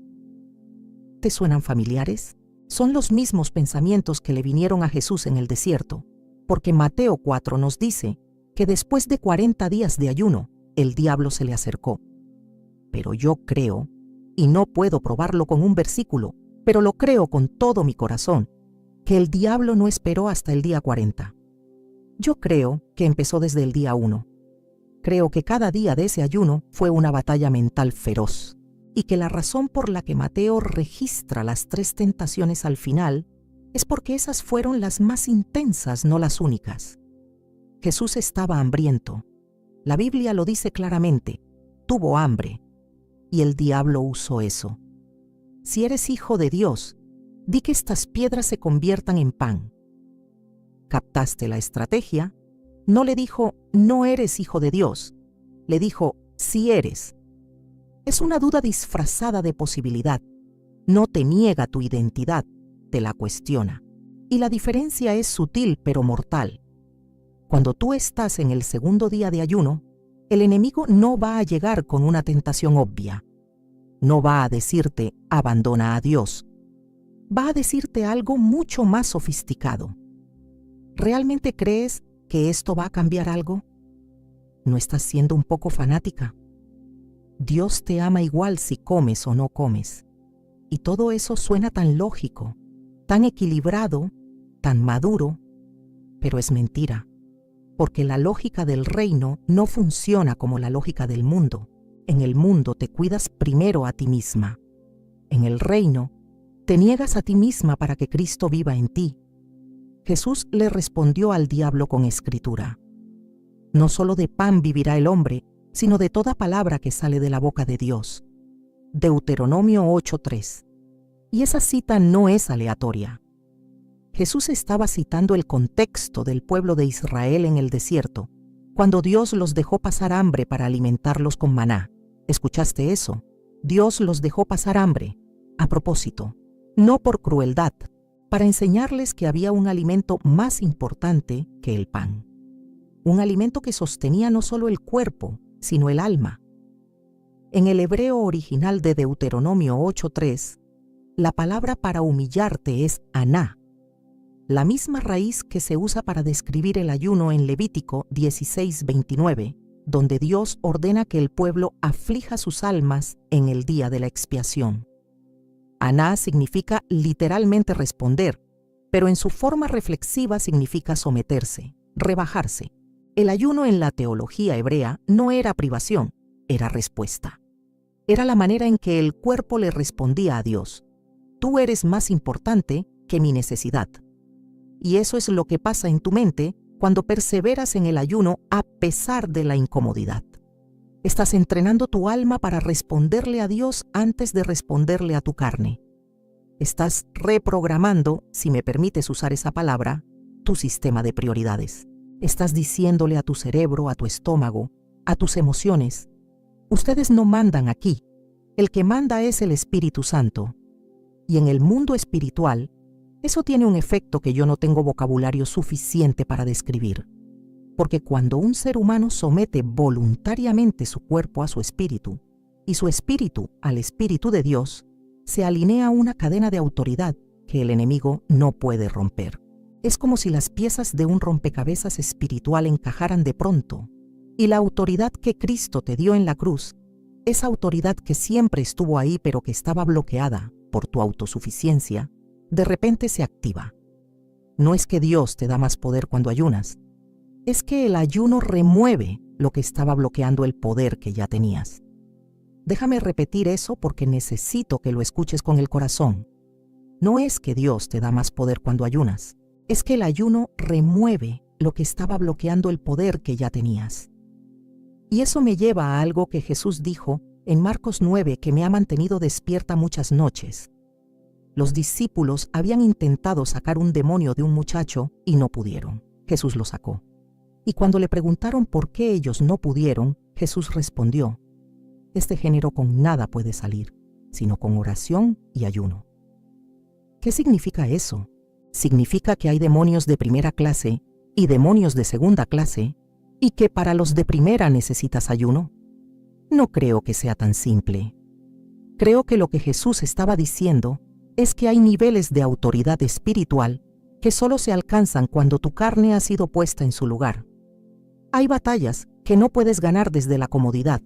¿Te suenan familiares? Son los mismos pensamientos que le vinieron a Jesús en el desierto, porque Mateo 4 nos dice que después de 40 días de ayuno, el diablo se le acercó. Pero yo creo, y no puedo probarlo con un versículo, pero lo creo con todo mi corazón, que el diablo no esperó hasta el día 40. Yo creo que empezó desde el día 1. Creo que cada día de ese ayuno fue una batalla mental feroz, y que la razón por la que Mateo registra las 3 tentaciones al final es porque esas fueron las más intensas, no las únicas. Jesús estaba hambriento. La Biblia lo dice claramente, tuvo hambre, y el diablo usó eso. Si eres hijo de Dios, di que estas piedras se conviertan en pan. ¿Captaste la estrategia? No le dijo, no eres hijo de Dios. Le dijo, sí eres. Es una duda disfrazada de posibilidad. No te niega tu identidad, te la cuestiona. Y la diferencia es sutil pero mortal. Cuando tú estás en el segundo día de ayuno, el enemigo no va a llegar con una tentación obvia. No va a decirte, abandona a Dios. Va a decirte algo mucho más sofisticado. ¿Realmente crees que esto va a cambiar algo? ¿No estás siendo un poco fanática? Dios te ama igual si comes o no comes. Y todo eso suena tan lógico, tan equilibrado, tan maduro, pero es mentira, porque la lógica del reino no funciona como la lógica del mundo. En el mundo te cuidas primero a ti misma. En el reino, te niegas a ti misma para que Cristo viva en ti. Jesús le respondió al diablo con escritura. No solo de pan vivirá el hombre, sino de toda palabra que sale de la boca de Dios. Deuteronomio 8:3. Y esa cita no es aleatoria. Jesús estaba citando el contexto del pueblo de Israel en el desierto, cuando Dios los dejó pasar hambre para alimentarlos con maná. ¿Escuchaste eso? Dios los dejó pasar hambre, a propósito, no por crueldad, para enseñarles que había un alimento más importante que el pan. Un alimento que sostenía no solo el cuerpo, sino el alma. En el hebreo original de Deuteronomio 8:3, la palabra para humillarte es aná, la misma raíz que se usa para describir el ayuno en Levítico 16:29, donde Dios ordena que el pueblo aflija sus almas en el día de la expiación. Aná significa literalmente responder, pero en su forma reflexiva significa someterse, rebajarse. El ayuno en la teología hebrea no era privación, era respuesta. Era la manera en que el cuerpo le respondía a Dios. Tú eres más importante que mi necesidad. Y eso es lo que pasa en tu mente cuando perseveras en el ayuno a pesar de la incomodidad. Estás entrenando tu alma para responderle a Dios antes de responderle a tu carne. Estás reprogramando, si me permites usar esa palabra, tu sistema de prioridades. Estás diciéndole a tu cerebro, a tu estómago, a tus emociones, ustedes no mandan aquí, el que manda es el Espíritu Santo. Y en el mundo espiritual, eso tiene un efecto que yo no tengo vocabulario suficiente para describir. Porque cuando un ser humano somete voluntariamente su cuerpo a su espíritu y su espíritu al Espíritu de Dios, se alinea una cadena de autoridad que el enemigo no puede romper. Es como si las piezas de un rompecabezas espiritual encajaran de pronto, y la autoridad que Cristo te dio en la cruz, esa autoridad que siempre estuvo ahí pero que estaba bloqueada por tu autosuficiencia, de repente se activa. No es que Dios te da más poder cuando ayunas, es que el ayuno remueve lo que estaba bloqueando el poder que ya tenías. Déjame repetir eso porque necesito que lo escuches con el corazón. No es que Dios te da más poder cuando ayunas, es que el ayuno remueve lo que estaba bloqueando el poder que ya tenías. Y eso me lleva a algo que Jesús dijo en Marcos 9 que me ha mantenido despierta muchas noches. Los discípulos habían intentado sacar un demonio de un muchacho y no pudieron. Jesús lo sacó. Y cuando le preguntaron por qué ellos no pudieron, Jesús respondió, este género con nada puede salir, sino con oración y ayuno. ¿Qué significa eso? Significa que hay demonios de primera clase y demonios de segunda clase, y que para los de primera necesitas ayuno. No creo que sea tan simple. Creo que lo que Jesús estaba diciendo es que hay niveles de autoridad espiritual que solo se alcanzan cuando tu carne ha sido puesta en su lugar. Hay batallas que no puedes ganar desde la comodidad.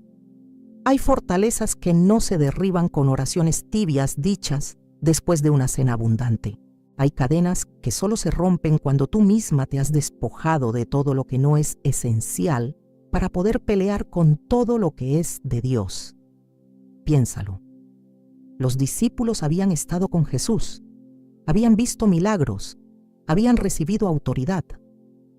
Hay fortalezas que no se derriban con oraciones tibias dichas después de una cena abundante. Hay cadenas que solo se rompen cuando tú misma te has despojado de todo lo que no es esencial para poder pelear con todo lo que es de Dios. Piénsalo. Los discípulos habían estado con Jesús, habían visto milagros, habían recibido autoridad,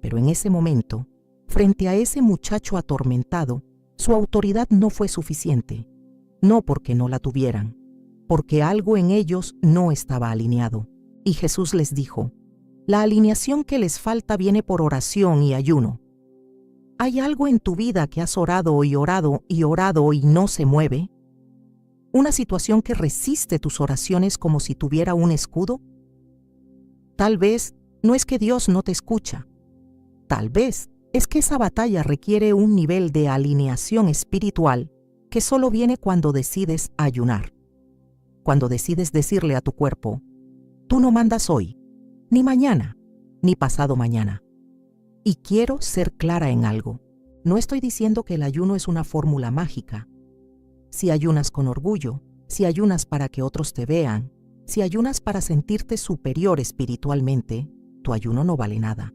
pero en ese momento, frente a ese muchacho atormentado, su autoridad no fue suficiente, no porque no la tuvieran, porque algo en ellos no estaba alineado. Y Jesús les dijo, la alineación que les falta viene por oración y ayuno. ¿Hay algo en tu vida que has orado y orado y orado y no se mueve? ¿Una situación que resiste tus oraciones como si tuviera un escudo? Tal vez no es que Dios no te escucha. Tal vez es que esa batalla requiere un nivel de alineación espiritual que solo viene cuando decides ayunar. Cuando decides decirle a tu cuerpo, tú no mandas hoy, ni mañana, ni pasado mañana. Y quiero ser clara en algo. No estoy diciendo que el ayuno es una fórmula mágica. Si ayunas con orgullo, si ayunas para que otros te vean, si ayunas para sentirte superior espiritualmente, tu ayuno no vale nada.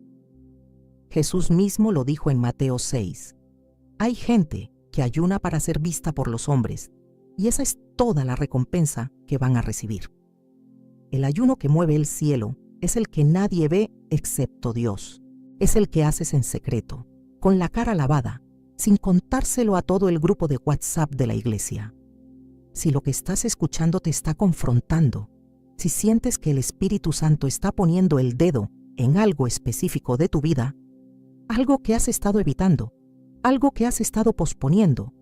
Jesús mismo lo dijo en Mateo 6. Hay gente que ayuna para ser vista por los hombres, y esa es toda la recompensa que van a recibir. El ayuno que mueve el cielo es el que nadie ve excepto Dios. Es el que haces en secreto, con la cara lavada, sin contárselo a todo el grupo de WhatsApp de la iglesia. Si lo que estás escuchando te está confrontando, si sientes que el Espíritu Santo está poniendo el dedo en algo específico de tu vida, algo que has estado evitando, algo que has estado posponiendo,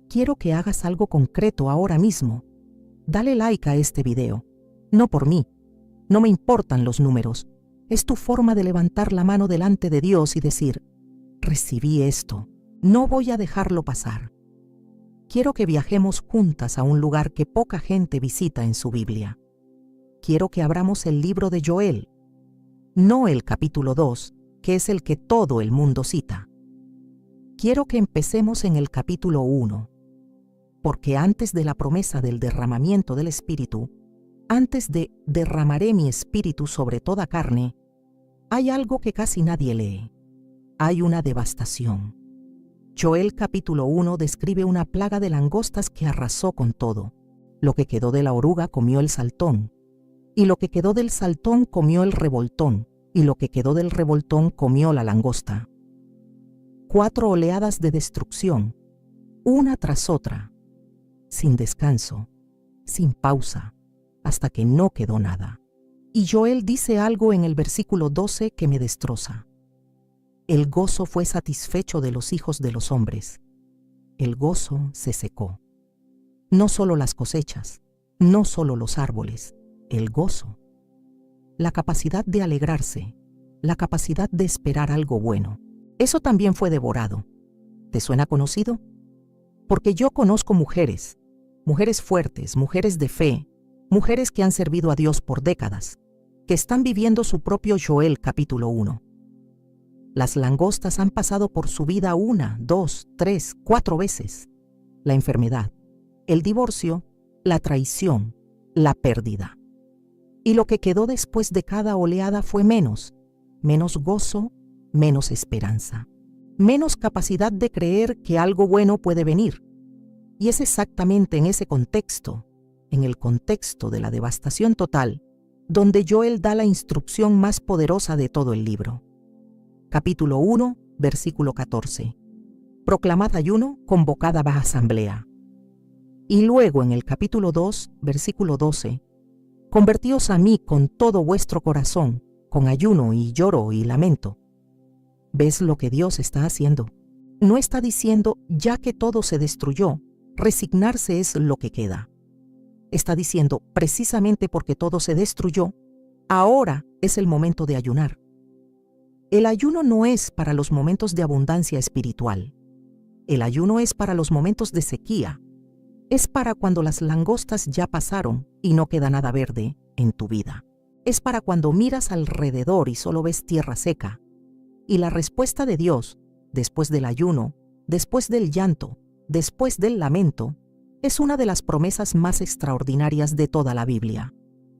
quiero que hagas algo concreto ahora mismo. Dale like a este video. No por mí, no me importan los números, es tu forma de levantar la mano delante de Dios y decir, recibí esto, no voy a dejarlo pasar. Quiero que viajemos juntas a un lugar que poca gente visita en su Biblia. Quiero que abramos el libro de Joel, no el capítulo 2, que es el que todo el mundo cita. Quiero que empecemos en el capítulo 1, porque antes de la promesa del derramamiento del Espíritu, antes de derramaré mi espíritu sobre toda carne, hay algo que casi nadie lee. Hay una devastación. Joel capítulo 1 describe una plaga de langostas que arrasó con todo. Lo que quedó de la oruga comió el saltón, y lo que quedó del saltón comió el revoltón, y lo que quedó del revoltón comió la langosta. 4 oleadas de destrucción, una tras otra, sin descanso, sin pausa, hasta que no quedó nada. Y Joel dice algo en el versículo 12 que me destroza. El gozo fue satisfecho de los hijos de los hombres. El gozo se secó. No solo las cosechas, no solo los árboles, el gozo. La capacidad de alegrarse, la capacidad de esperar algo bueno. Eso también fue devorado. ¿Te suena conocido? Porque yo conozco mujeres fuertes, mujeres de fe, mujeres que han servido a Dios por décadas, que están viviendo su propio Joel capítulo 1. Las langostas han pasado por su vida 1, 2, 3, 4 veces. La enfermedad, el divorcio, la traición, la pérdida. Y lo que quedó después de cada oleada fue menos gozo, menos esperanza, menos capacidad de creer que algo bueno puede venir. Y es exactamente en ese contexto, en el contexto de la devastación total, donde Joel da la instrucción más poderosa de todo el libro. Capítulo 1, versículo 14. Proclamad ayuno, convocad a asamblea. Y luego en el capítulo 2, versículo 12. Convertíos a mí con todo vuestro corazón, con ayuno y lloro y lamento. ¿Ves lo que Dios está haciendo? No está diciendo, ya que todo se destruyó, Resignarse es lo que queda. Está diciendo, precisamente porque todo se destruyó, ahora es el momento de ayunar. El ayuno no es para los momentos de abundancia espiritual. El ayuno es para los momentos de sequía. Es para cuando las langostas ya pasaron y no queda nada verde en tu vida. Es para cuando miras alrededor y solo ves tierra seca. Y la respuesta de Dios, después del ayuno, después del llanto, después del lamento, es una de las promesas más extraordinarias de toda la Biblia.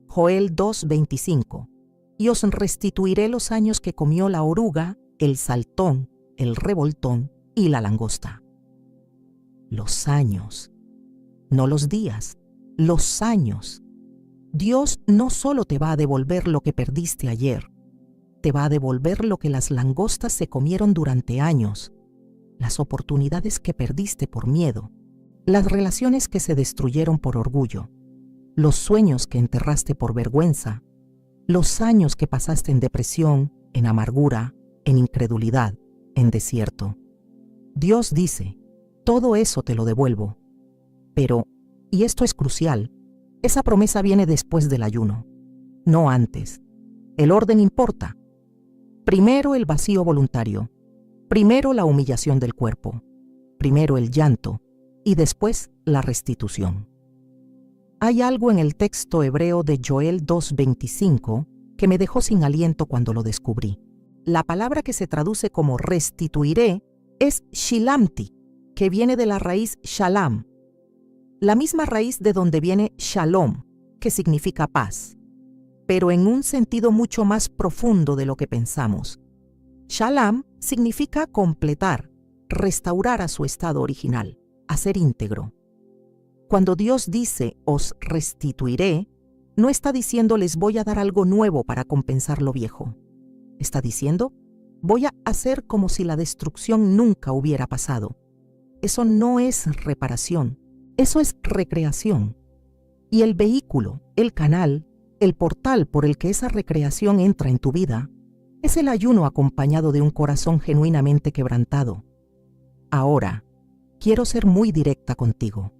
Joel 2:25. Y os restituiré los años que comió la oruga, el saltón, el revoltón y la langosta. Los años, no los días, los años. Dios no solo te va a devolver lo que perdiste ayer, te va a devolver lo que las langostas se comieron durante años, las oportunidades que perdiste por miedo, las relaciones que se destruyeron por orgullo, los sueños que enterraste por vergüenza, los años que pasaste en depresión, en amargura, en incredulidad, en desierto. Dios dice, todo eso te lo devuelvo. Pero, y esto es crucial, esa promesa viene después del ayuno, no antes. El orden importa. Primero el vacío voluntario, primero la humillación del cuerpo, primero el llanto y después la restitución. Hay algo en el texto hebreo de Joel 2:25 que me dejó sin aliento cuando lo descubrí. La palabra que se traduce como restituiré es shilamti, que viene de la raíz shalam, la misma raíz de donde viene shalom, que significa paz, pero en un sentido mucho más profundo de lo que pensamos. Shalom significa completar, restaurar a su estado original, hacer íntegro. Cuando Dios dice, os restituiré, no está diciendo les voy a dar algo nuevo para compensar lo viejo. Está diciendo, voy a hacer como si la destrucción nunca hubiera pasado. Eso no es reparación, eso es recreación. Y el vehículo, el canal, el portal por el que esa recreación entra en tu vida, es el ayuno acompañado de un corazón genuinamente quebrantado. Ahora, quiero ser muy directa contigo,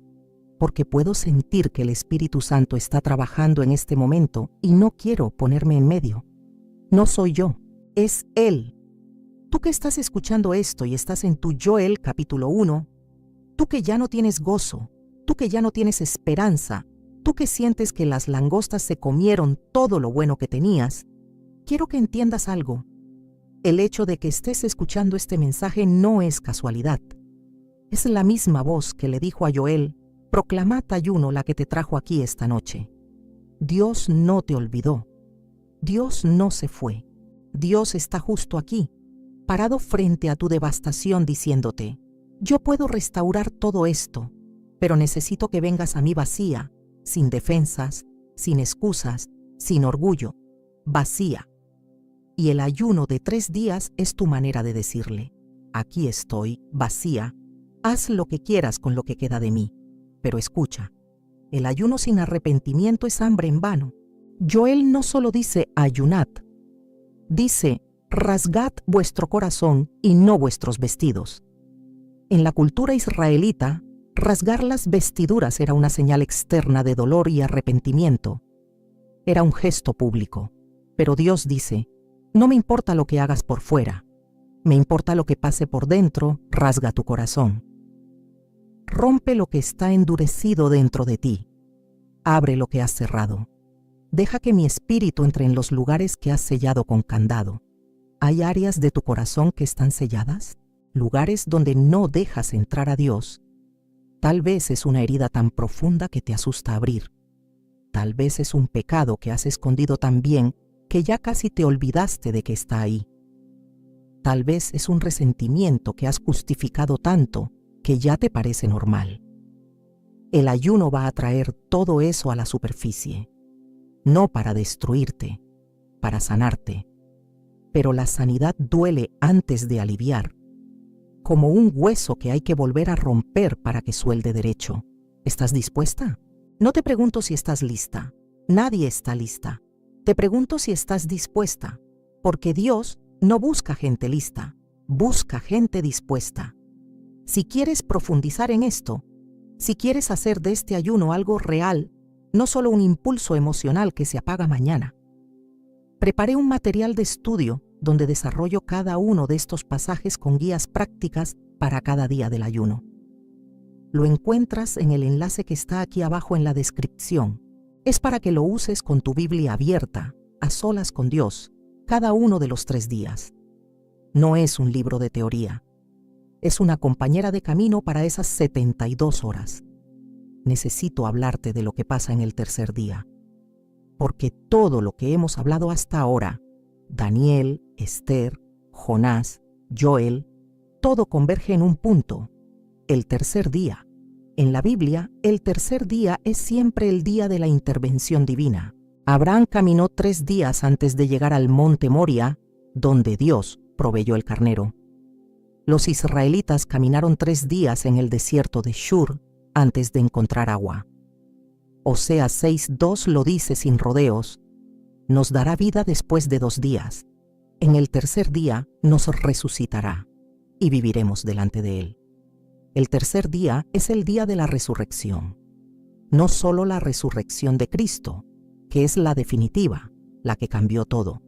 porque puedo sentir que el Espíritu Santo está trabajando en este momento y no quiero ponerme en medio. No soy yo, es Él. Tú que estás escuchando esto y estás en tu Joel capítulo 1, tú que ya no tienes gozo, tú que ya no tienes esperanza, tú que sientes que las langostas se comieron todo lo bueno que tenías, quiero que entiendas algo. El hecho de que estés escuchando este mensaje no es casualidad. Es la misma voz que le dijo a Joel, proclamad ayuno la que te trajo aquí esta noche. Dios no te olvidó. Dios no se fue. Dios está justo aquí, parado frente a tu devastación diciéndote, yo puedo restaurar todo esto, pero necesito que vengas a mí vacía, sin defensas, sin excusas, sin orgullo, vacía. Y el ayuno de 3 días es tu manera de decirle, aquí estoy, vacía, haz lo que quieras con lo que queda de mí. Pero escucha, el ayuno sin arrepentimiento es hambre en vano. Joel no solo dice ayunad, dice rasgad vuestro corazón y no vuestros vestidos. En la cultura israelita, rasgar las vestiduras era una señal externa de dolor y arrepentimiento. Era un gesto público. Pero Dios dice, no me importa lo que hagas por fuera, me importa lo que pase por dentro, rasga tu corazón. Rompe lo que está endurecido dentro de ti. Abre lo que has cerrado. Deja que mi espíritu entre en los lugares que has sellado con candado. ¿Hay áreas de tu corazón que están selladas? ¿Lugares donde no dejas entrar a Dios? Tal vez es una herida tan profunda que te asusta abrir. Tal vez es un pecado que has escondido tan bien que ya casi te olvidaste de que está ahí. Tal vez es un resentimiento que has justificado tanto que ya te parece normal. El ayuno va a traer todo eso a la superficie, no para destruirte, para sanarte. Pero la sanidad duele antes de aliviar, como un hueso que hay que volver a romper para que suelde derecho. ¿Estás dispuesta? No te pregunto si estás lista. Nadie está lista. Te pregunto si estás dispuesta, porque Dios no busca gente lista, busca gente dispuesta. Si quieres profundizar en esto, Si quieres hacer de este ayuno algo real, no solo un impulso emocional que se apaga mañana. Preparé un material de estudio donde desarrollo cada uno de estos pasajes con guías prácticas para cada día del ayuno. Lo encuentras en el enlace que está aquí abajo en la descripción. Es para que lo uses con tu Biblia abierta, a solas con Dios, cada uno de los 3 días. No es un libro de teoría. Es una compañera de camino para esas 72 horas. Necesito hablarte de lo que pasa en el tercer día. Porque todo lo que hemos hablado hasta ahora, Daniel, Esther, Jonás, Joel, todo converge en un punto: el tercer día. En la Biblia, el tercer día es siempre el día de la intervención divina. Abraham caminó 3 días antes de llegar al monte Moria, donde Dios proveyó el carnero. Los israelitas caminaron 3 días en el desierto de Shur antes de encontrar agua. Oseas 6:2 lo dice sin rodeos: nos dará vida después de 2 días. En el tercer día nos resucitará y viviremos delante de él. El tercer día es el día de la resurrección. No solo la resurrección de Cristo, que es la definitiva, la que cambió todo,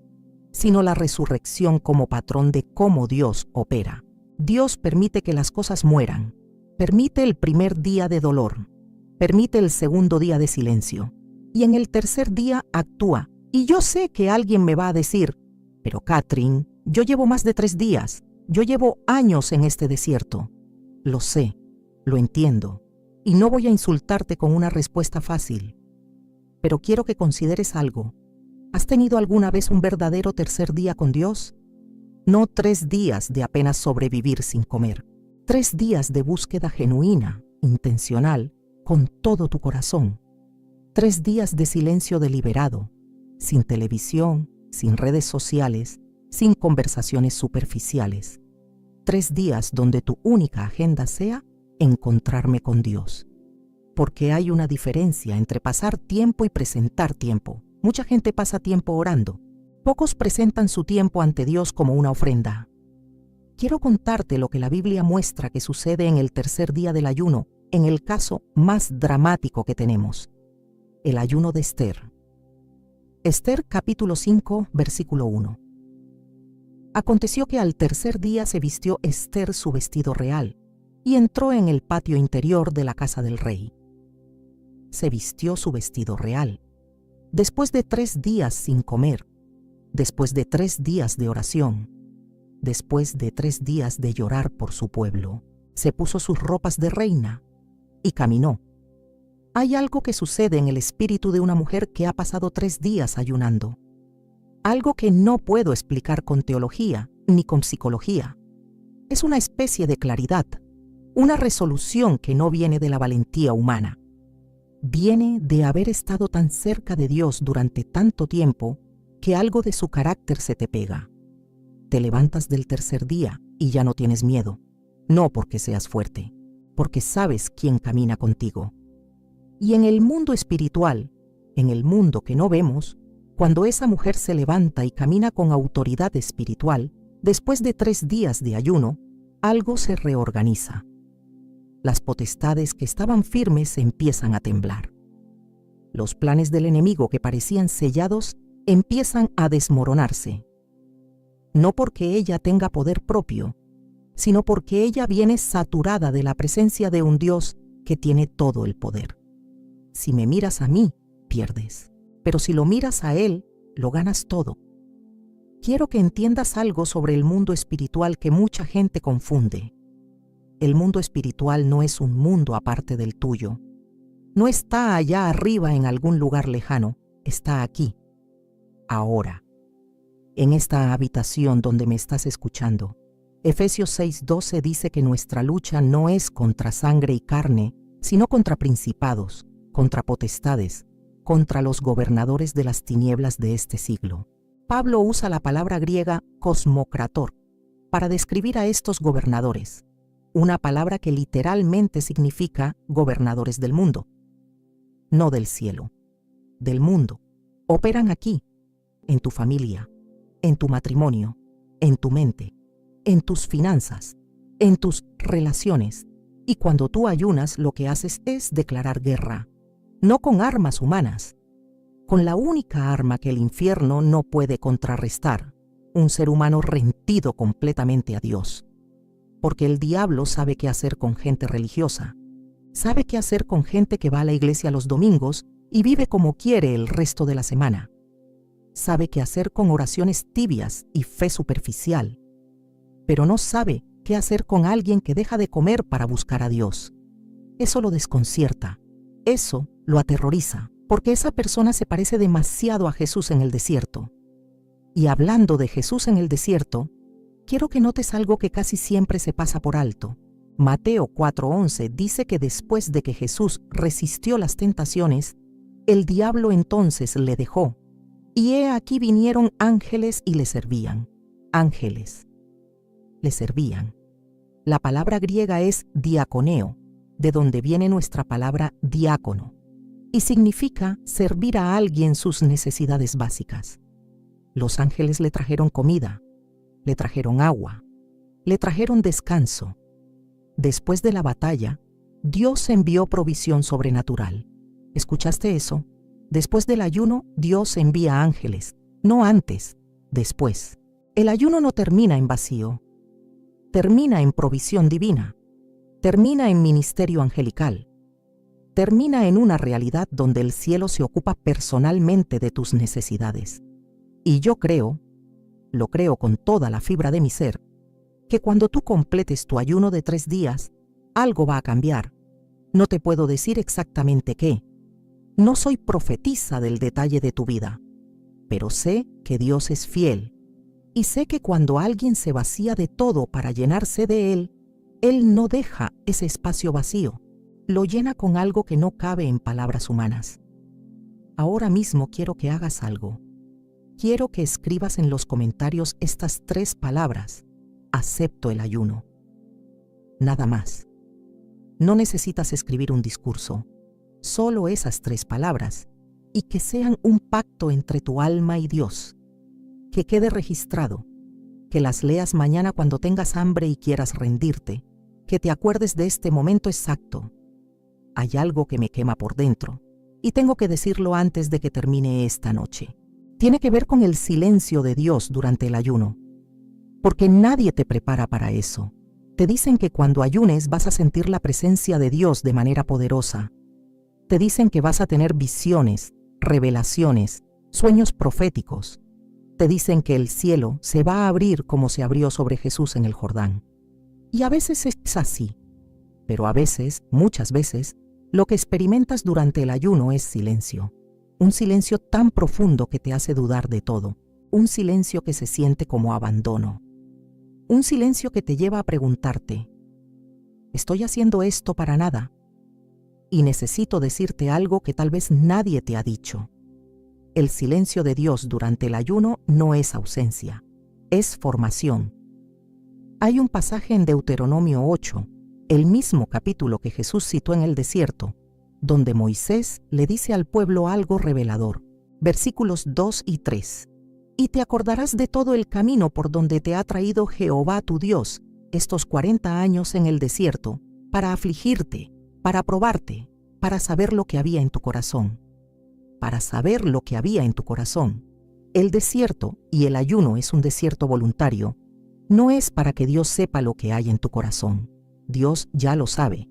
sino la resurrección como patrón de cómo Dios opera. Dios permite que las cosas mueran, permite el primer día de dolor, permite el segundo día de silencio, y en el tercer día actúa. Y yo sé que alguien me va a decir: pero Catherine, yo llevo más de 3 días, yo llevo años en este desierto. Lo sé, lo entiendo, y no voy a insultarte con una respuesta fácil. Pero quiero que consideres algo. ¿Has tenido alguna vez un verdadero tercer día con Dios? No 3 días de apenas sobrevivir sin comer. 3 días de búsqueda genuina, intencional, con todo tu corazón. 3 días de silencio deliberado, sin televisión, sin redes sociales, sin conversaciones superficiales. 3 días donde tu única agenda sea encontrarme con Dios. Porque hay una diferencia entre pasar tiempo y presentar tiempo. Mucha gente pasa tiempo orando. Pocos presentan su tiempo ante Dios como una ofrenda. Quiero contarte lo que la Biblia muestra que sucede en el tercer día del ayuno, en el caso más dramático que tenemos: el ayuno de Esther. Esther capítulo 5, versículo 1. Aconteció que al tercer día se vistió Esther su vestido real y entró en el patio interior de la casa del rey. Se vistió su vestido real. Después de 3 días sin comer, después de 3 días de oración, después de 3 días de llorar por su pueblo, se puso sus ropas de reina y caminó. Hay algo que sucede en el espíritu de una mujer que ha pasado 3 días ayunando. Algo que no puedo explicar con teología ni con psicología. Es una especie de claridad, una resolución que no viene de la valentía humana. Viene de haber estado tan cerca de Dios durante tanto tiempo que algo de su carácter se te pega. Te levantas del tercer día y ya no tienes miedo, no porque seas fuerte, porque sabes quién camina contigo. Y en el mundo espiritual, en el mundo que no vemos, cuando esa mujer se levanta y camina con autoridad espiritual, después de 3 días de ayuno, algo se reorganiza. Las potestades que estaban firmes empiezan a temblar. Los planes del enemigo que parecían sellados empiezan a desmoronarse. No porque ella tenga poder propio, sino porque ella viene saturada de la presencia de un Dios que tiene todo el poder. Si me miras a mí, pierdes. Pero si lo miras a Él, lo ganas todo. Quiero que entiendas algo sobre el mundo espiritual que mucha gente confunde. El mundo espiritual no es un mundo aparte del tuyo. No está allá arriba en algún lugar lejano, está aquí, ahora, en esta habitación donde me estás escuchando. Efesios 6:12 dice que nuestra lucha no es contra sangre y carne, sino contra principados, contra potestades, contra los gobernadores de las tinieblas de este siglo. Pablo usa la palabra griega cosmocrator para describir a estos gobernadores, una palabra que literalmente significa gobernadores del mundo, no del cielo, del mundo. Operan aquí, en tu familia, en tu matrimonio, en tu mente, en tus finanzas, en tus relaciones Y cuando tú ayunas, lo que haces es declarar guerra, no con armas humanas, con la única arma que el infierno no puede contrarrestar, un ser humano rendido completamente a Dios. Porque el diablo sabe qué hacer con gente religiosa, sabe qué hacer con gente que va a la iglesia los domingos y vive como quiere el resto de la semana. Sabe qué hacer con oraciones tibias y fe superficial, pero no sabe qué hacer con alguien que deja de comer para buscar a Dios. Eso lo desconcierta, eso lo aterroriza, porque esa persona se parece demasiado a Jesús en el desierto. Y hablando de Jesús en el desierto, quiero que notes algo que casi siempre se pasa por alto. Mateo 4:11 dice que después de que Jesús resistió las tentaciones, el diablo entonces le dejó. Y he aquí vinieron ángeles y le servían. Ángeles. Le servían. La palabra griega es diaconeo, de donde viene nuestra palabra diácono, y significa servir a alguien sus necesidades básicas. Los ángeles le trajeron comida, le trajeron agua, le trajeron descanso. Después de la batalla, Dios envió provisión sobrenatural. ¿Escuchaste eso? Después del ayuno, Dios envía ángeles, no antes, después. El ayuno no termina en vacío, termina en provisión divina, termina en ministerio angelical, termina en una realidad donde el cielo se ocupa personalmente de tus necesidades. Y yo creo, lo creo con toda la fibra de mi ser, que cuando tú completes tu ayuno de 3 días, algo va a cambiar. No te puedo decir exactamente qué. No soy profetisa del detalle de tu vida, pero sé que Dios es fiel y sé que cuando alguien se vacía de todo para llenarse de Él, Él no deja ese espacio vacío, lo llena con algo que no cabe en palabras humanas. Ahora mismo quiero que hagas algo. Quiero que escribas en los comentarios estas 3 palabras: acepto el ayuno. Nada más. No necesitas escribir un discurso. Solo esas 3 palabras, y que sean un pacto entre tu alma y Dios. Que quede registrado, que las leas mañana cuando tengas hambre y quieras rendirte, que te acuerdes de este momento exacto. Hay algo que me quema por dentro, y tengo que decirlo antes de que termine esta noche. Tiene que ver con el silencio de Dios durante el ayuno, porque nadie te prepara para eso. Te dicen que cuando ayunes vas a sentir la presencia de Dios de manera poderosa. Te dicen que vas a tener visiones, revelaciones, sueños proféticos. Te dicen que el cielo se va a abrir como se abrió sobre Jesús en el Jordán. Y a veces es así, pero a veces, muchas veces, lo que experimentas durante el ayuno es silencio. Un silencio tan profundo que te hace dudar de todo. Un silencio que se siente como abandono. Un silencio que te lleva a preguntarte: ¿estoy haciendo esto para nada? Y necesito decirte algo que tal vez nadie te ha dicho. El silencio de Dios durante el ayuno no es ausencia, es formación. Hay un pasaje en Deuteronomio 8, el mismo capítulo que Jesús citó en el desierto, donde Moisés le dice al pueblo algo revelador. Versículos 2 y 3. Y te acordarás de todo el camino por donde te ha traído Jehová tu Dios estos 40 años en el desierto, para afligirte, para probarte, para saber lo que había en tu corazón. Para saber lo que había en tu corazón. El desierto, y el ayuno es un desierto voluntario, no es para que Dios sepa lo que hay en tu corazón. Dios ya lo sabe.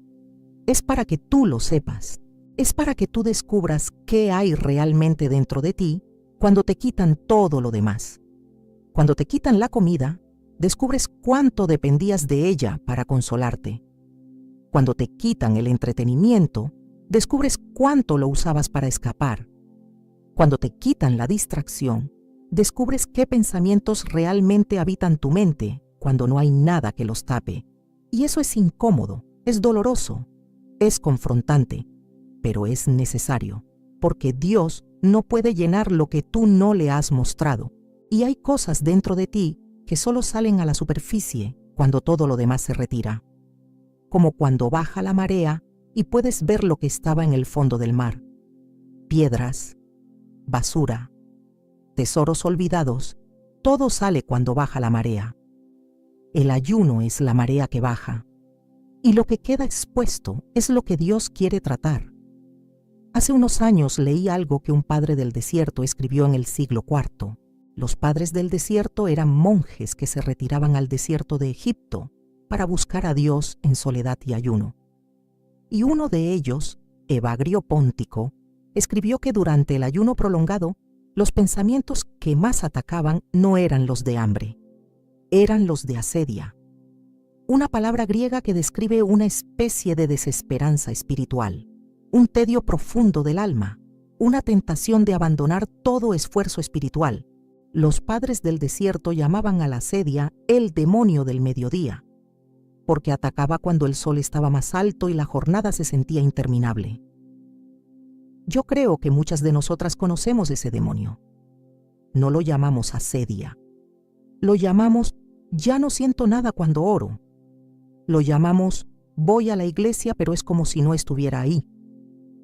Es para que tú lo sepas. Es para que tú descubras qué hay realmente dentro de ti cuando te quitan todo lo demás. Cuando te quitan la comida, descubres cuánto dependías de ella para consolarte. Cuando te quitan el entretenimiento, descubres cuánto lo usabas para escapar. Cuando te quitan la distracción, descubres qué pensamientos realmente habitan tu mente cuando no hay nada que los tape. Y eso es incómodo, es doloroso, es confrontante, pero es necesario, porque Dios no puede llenar lo que tú no le has mostrado. Y hay cosas dentro de ti que solo salen a la superficie cuando todo lo demás se retira. Como cuando baja la marea y puedes ver lo que estaba en el fondo del mar. Piedras, basura, tesoros olvidados, todo sale cuando baja la marea. El ayuno es la marea que baja. Y lo que queda expuesto es lo que Dios quiere tratar. Hace unos años leí algo que un padre del desierto escribió en el siglo IV. Los padres del desierto eran monjes que se retiraban al desierto de Egipto para buscar a Dios en soledad y ayuno. Y uno de ellos, Evagrio Póntico, escribió que durante el ayuno prolongado, los pensamientos que más atacaban no eran los de hambre, eran los de asedia, una palabra griega que describe una especie de desesperanza espiritual, un tedio profundo del alma, una tentación de abandonar todo esfuerzo espiritual. Los padres del desierto llamaban a la asedia el demonio del mediodía, porque atacaba cuando el sol estaba más alto y la jornada se sentía interminable. Yo creo que muchas de nosotras conocemos ese demonio. No lo llamamos asedia. Lo llamamos ya no siento nada cuando oro. Lo llamamos voy a la iglesia pero es como si no estuviera ahí.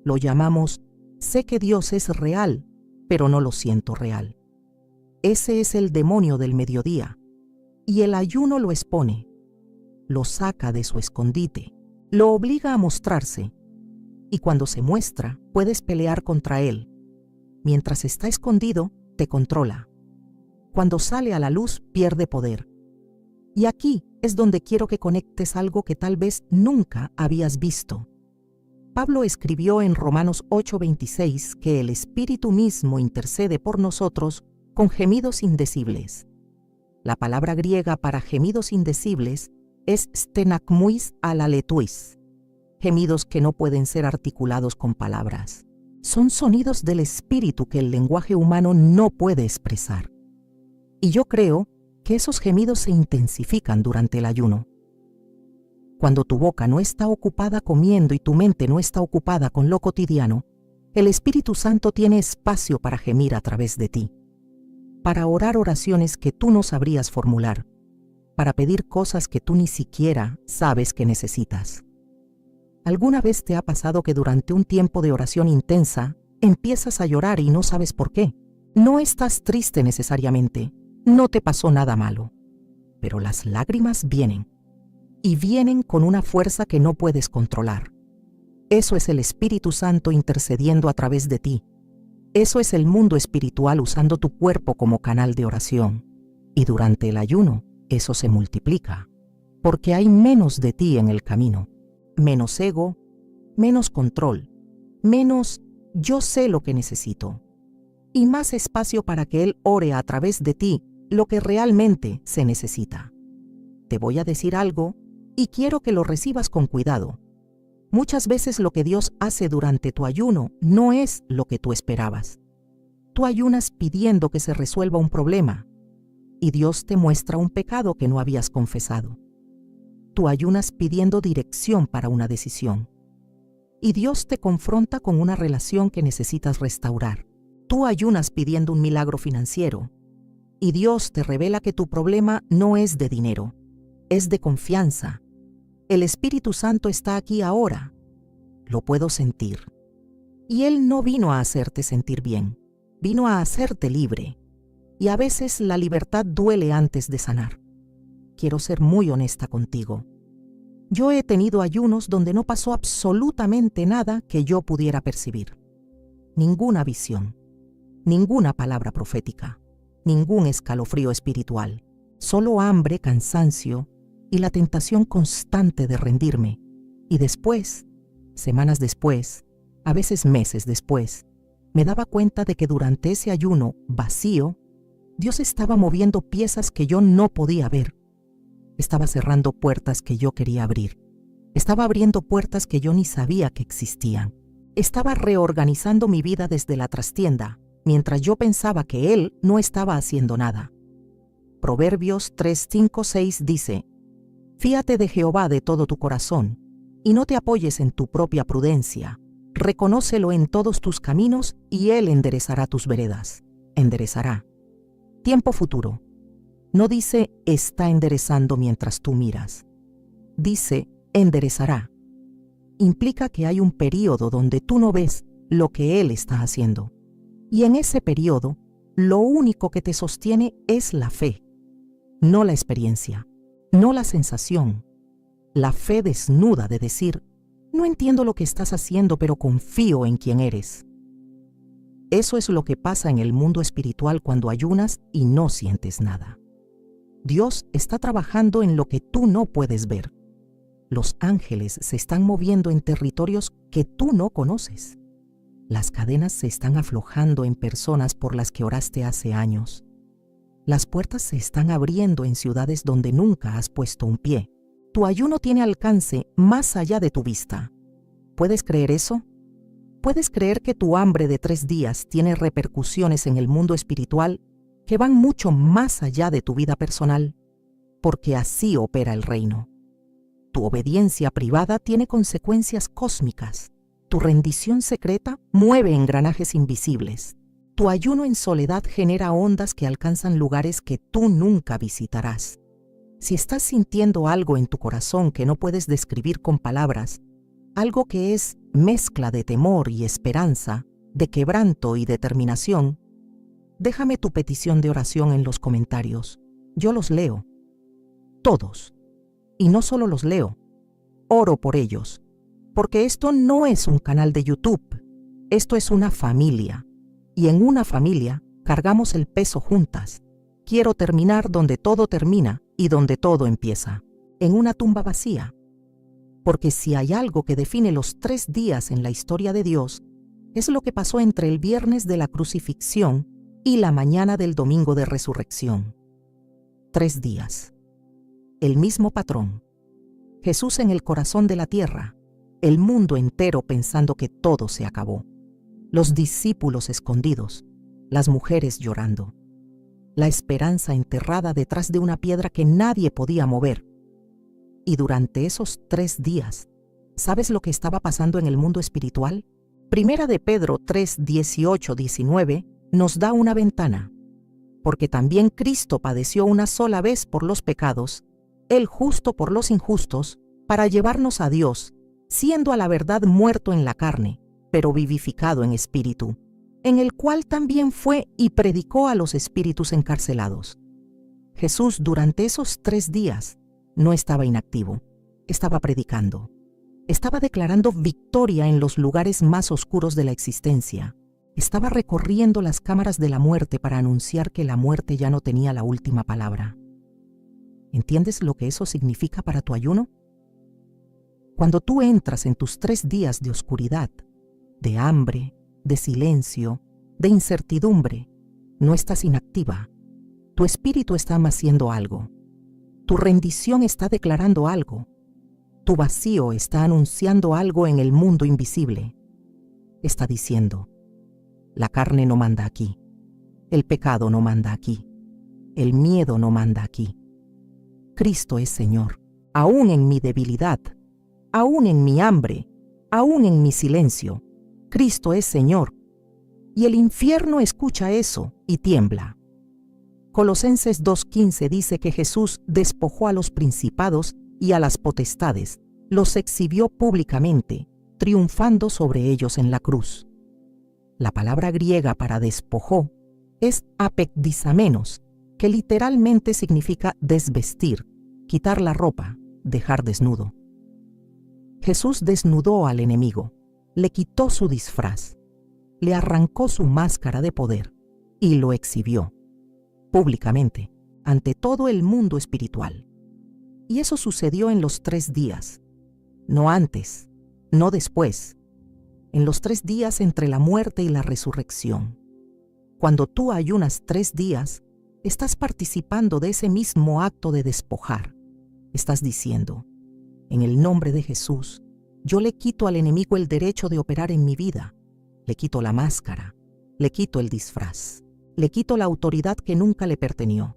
Lo llamamos sé que Dios es real, pero no lo siento real. Ese es el demonio del mediodía. Y el ayuno lo expone, lo saca de su escondite, lo obliga a mostrarse. Y cuando se muestra, puedes pelear contra él. Mientras está escondido, te controla. Cuando sale a la luz, pierde poder. Y aquí es donde quiero que conectes algo que tal vez nunca habías visto. Pablo escribió en Romanos 8:26 que el Espíritu mismo intercede por nosotros con gemidos indecibles. La palabra griega para gemidos indecibles es stenakmuis alaletuis, gemidos que no pueden ser articulados con palabras. Son sonidos del espíritu que el lenguaje humano no puede expresar. Y yo creo que esos gemidos se intensifican durante el ayuno. Cuando tu boca no está ocupada comiendo y tu mente no está ocupada con lo cotidiano, el Espíritu Santo tiene espacio para gemir a través de ti, para orar oraciones que tú no sabrías formular, para pedir cosas que tú ni siquiera sabes que necesitas. ¿Alguna vez te ha pasado que durante un tiempo de oración intensa empiezas a llorar y no sabes por qué? No estás triste necesariamente, no te pasó nada malo, pero las lágrimas vienen, y vienen con una fuerza que no puedes controlar. Eso es el Espíritu Santo intercediendo a través de ti. Eso es el mundo espiritual usando tu cuerpo como canal de oración. Y durante el ayuno, eso se multiplica, porque hay menos de ti en el camino. Menos ego, menos control, menos yo sé lo que necesito, y más espacio para que Él ore a través de ti lo que realmente se necesita. Te voy a decir algo y quiero que lo recibas con cuidado. Muchas veces lo que Dios hace durante tu ayuno no es lo que tú esperabas. Tú ayunas pidiendo que se resuelva un problema y Dios te muestra un pecado que no habías confesado. Tú ayunas pidiendo dirección para una decisión y Dios te confronta con una relación que necesitas restaurar. Tú ayunas pidiendo un milagro financiero y Dios te revela que tu problema no es de dinero, es de confianza. El Espíritu Santo está aquí ahora. Lo puedo sentir. Y Él no vino a hacerte sentir bien, vino a hacerte libre. Y a veces la libertad duele antes de sanar. Quiero ser muy honesta contigo. Yo he tenido ayunos donde no pasó absolutamente nada que yo pudiera percibir. Ninguna visión, ninguna palabra profética, ningún escalofrío espiritual, solo hambre, cansancio y la tentación constante de rendirme. Y después, semanas después, a veces meses después, me daba cuenta de que durante ese ayuno vacío, Dios estaba moviendo piezas que yo no podía ver. Estaba cerrando puertas que yo quería abrir. Estaba abriendo puertas que yo ni sabía que existían. Estaba reorganizando mi vida desde la trastienda, mientras yo pensaba que Él no estaba haciendo nada. Proverbios 3:5-6 dice: Fíate de Jehová de todo tu corazón, y no te apoyes en tu propia prudencia. Reconócelo en todos tus caminos, y Él enderezará tus veredas. Enderezará. Tiempo futuro. No dice está enderezando mientras tú miras. Dice enderezará. Implica que hay un período donde tú no ves lo que Él está haciendo. Y en ese período, lo único que te sostiene es la fe, no la experiencia, no la sensación, La fe desnuda de decir, no entiendo lo que estás haciendo, pero confío en quien eres. Eso es lo que pasa en el mundo espiritual cuando ayunas y no sientes nada. Dios está trabajando en lo que tú no puedes ver. Los ángeles se están moviendo en territorios que tú no conoces. Las cadenas se están aflojando en personas por las que oraste hace años. Las puertas se están abriendo en ciudades donde nunca has puesto un pie. Tu ayuno tiene alcance más allá de tu vista. ¿Puedes creer eso? ¿Puedes creer que tu hambre de 3 días tiene repercusiones en el mundo espiritual que van mucho más allá de tu vida personal? Porque así opera el reino. Tu obediencia privada tiene consecuencias cósmicas. Tu rendición secreta mueve engranajes invisibles. Tu ayuno en soledad genera ondas que alcanzan lugares que tú nunca visitarás. Si estás sintiendo algo en tu corazón que no puedes describir con palabras, algo que es mezcla de temor y esperanza, de quebranto y determinación, déjame tu petición de oración en los comentarios. Yo los leo. Todos. Y no solo los leo, oro por ellos. Porque esto no es un canal de YouTube, esto es una familia. Y en una familia cargamos el peso juntas. Quiero terminar donde todo termina y donde todo empieza, en una tumba vacía. Porque si hay algo que define los 3 días en la historia de Dios, es lo que pasó entre el viernes de la crucifixión y la mañana del domingo de resurrección. 3 días. El mismo patrón. Jesús en el corazón de la tierra, el mundo entero pensando que todo se acabó. Los discípulos escondidos, las mujeres llorando. La esperanza enterrada detrás de una piedra que nadie podía mover. Y durante esos 3 días, ¿sabes lo que estaba pasando en el mundo espiritual? Primera de Pedro 3, 18, 19 nos da una ventana. Porque también Cristo padeció una sola vez por los pecados, el justo por los injustos, para llevarnos a Dios, siendo a la verdad muerto en la carne, pero vivificado en espíritu, en el cual también fue y predicó a los espíritus encarcelados. Jesús durante esos 3 días no estaba inactivo, estaba predicando, estaba declarando victoria en los lugares más oscuros de la existencia, estaba recorriendo las cámaras de la muerte para anunciar que la muerte ya no tenía la última palabra. ¿Entiendes lo que eso significa para tu ayuno? Cuando tú entras en tus 3 días de oscuridad, de hambre, de silencio, de incertidumbre, no estás inactiva. Tu espíritu está haciendo algo. Tu rendición está declarando algo. Tu vacío está anunciando algo en el mundo invisible. Está diciendo, la carne no manda aquí. El pecado no manda aquí. El miedo no manda aquí. Cristo es Señor, aún en mi debilidad, aún en mi hambre, aún en mi silencio. Cristo es Señor. Y el infierno escucha eso y tiembla. Colosenses 2:15 dice que Jesús despojó a los principados y a las potestades, los exhibió públicamente, triunfando sobre ellos en la cruz. La palabra griega para despojó es apekdisamenos, que literalmente significa desvestir, quitar la ropa, dejar desnudo. Jesús desnudó al enemigo, le quitó su disfraz, le arrancó su máscara de poder y lo exhibió, públicamente, ante todo el mundo espiritual. Y eso sucedió en los 3 días, no antes, no después, en los 3 días entre la muerte y la resurrección. Cuando tú ayunas 3 días, estás participando de ese mismo acto de despojar. Estás diciendo, en el nombre de Jesús, yo le quito al enemigo el derecho de operar en mi vida. Le quito la máscara, le quito el disfraz, le quito la autoridad que nunca le perteneció.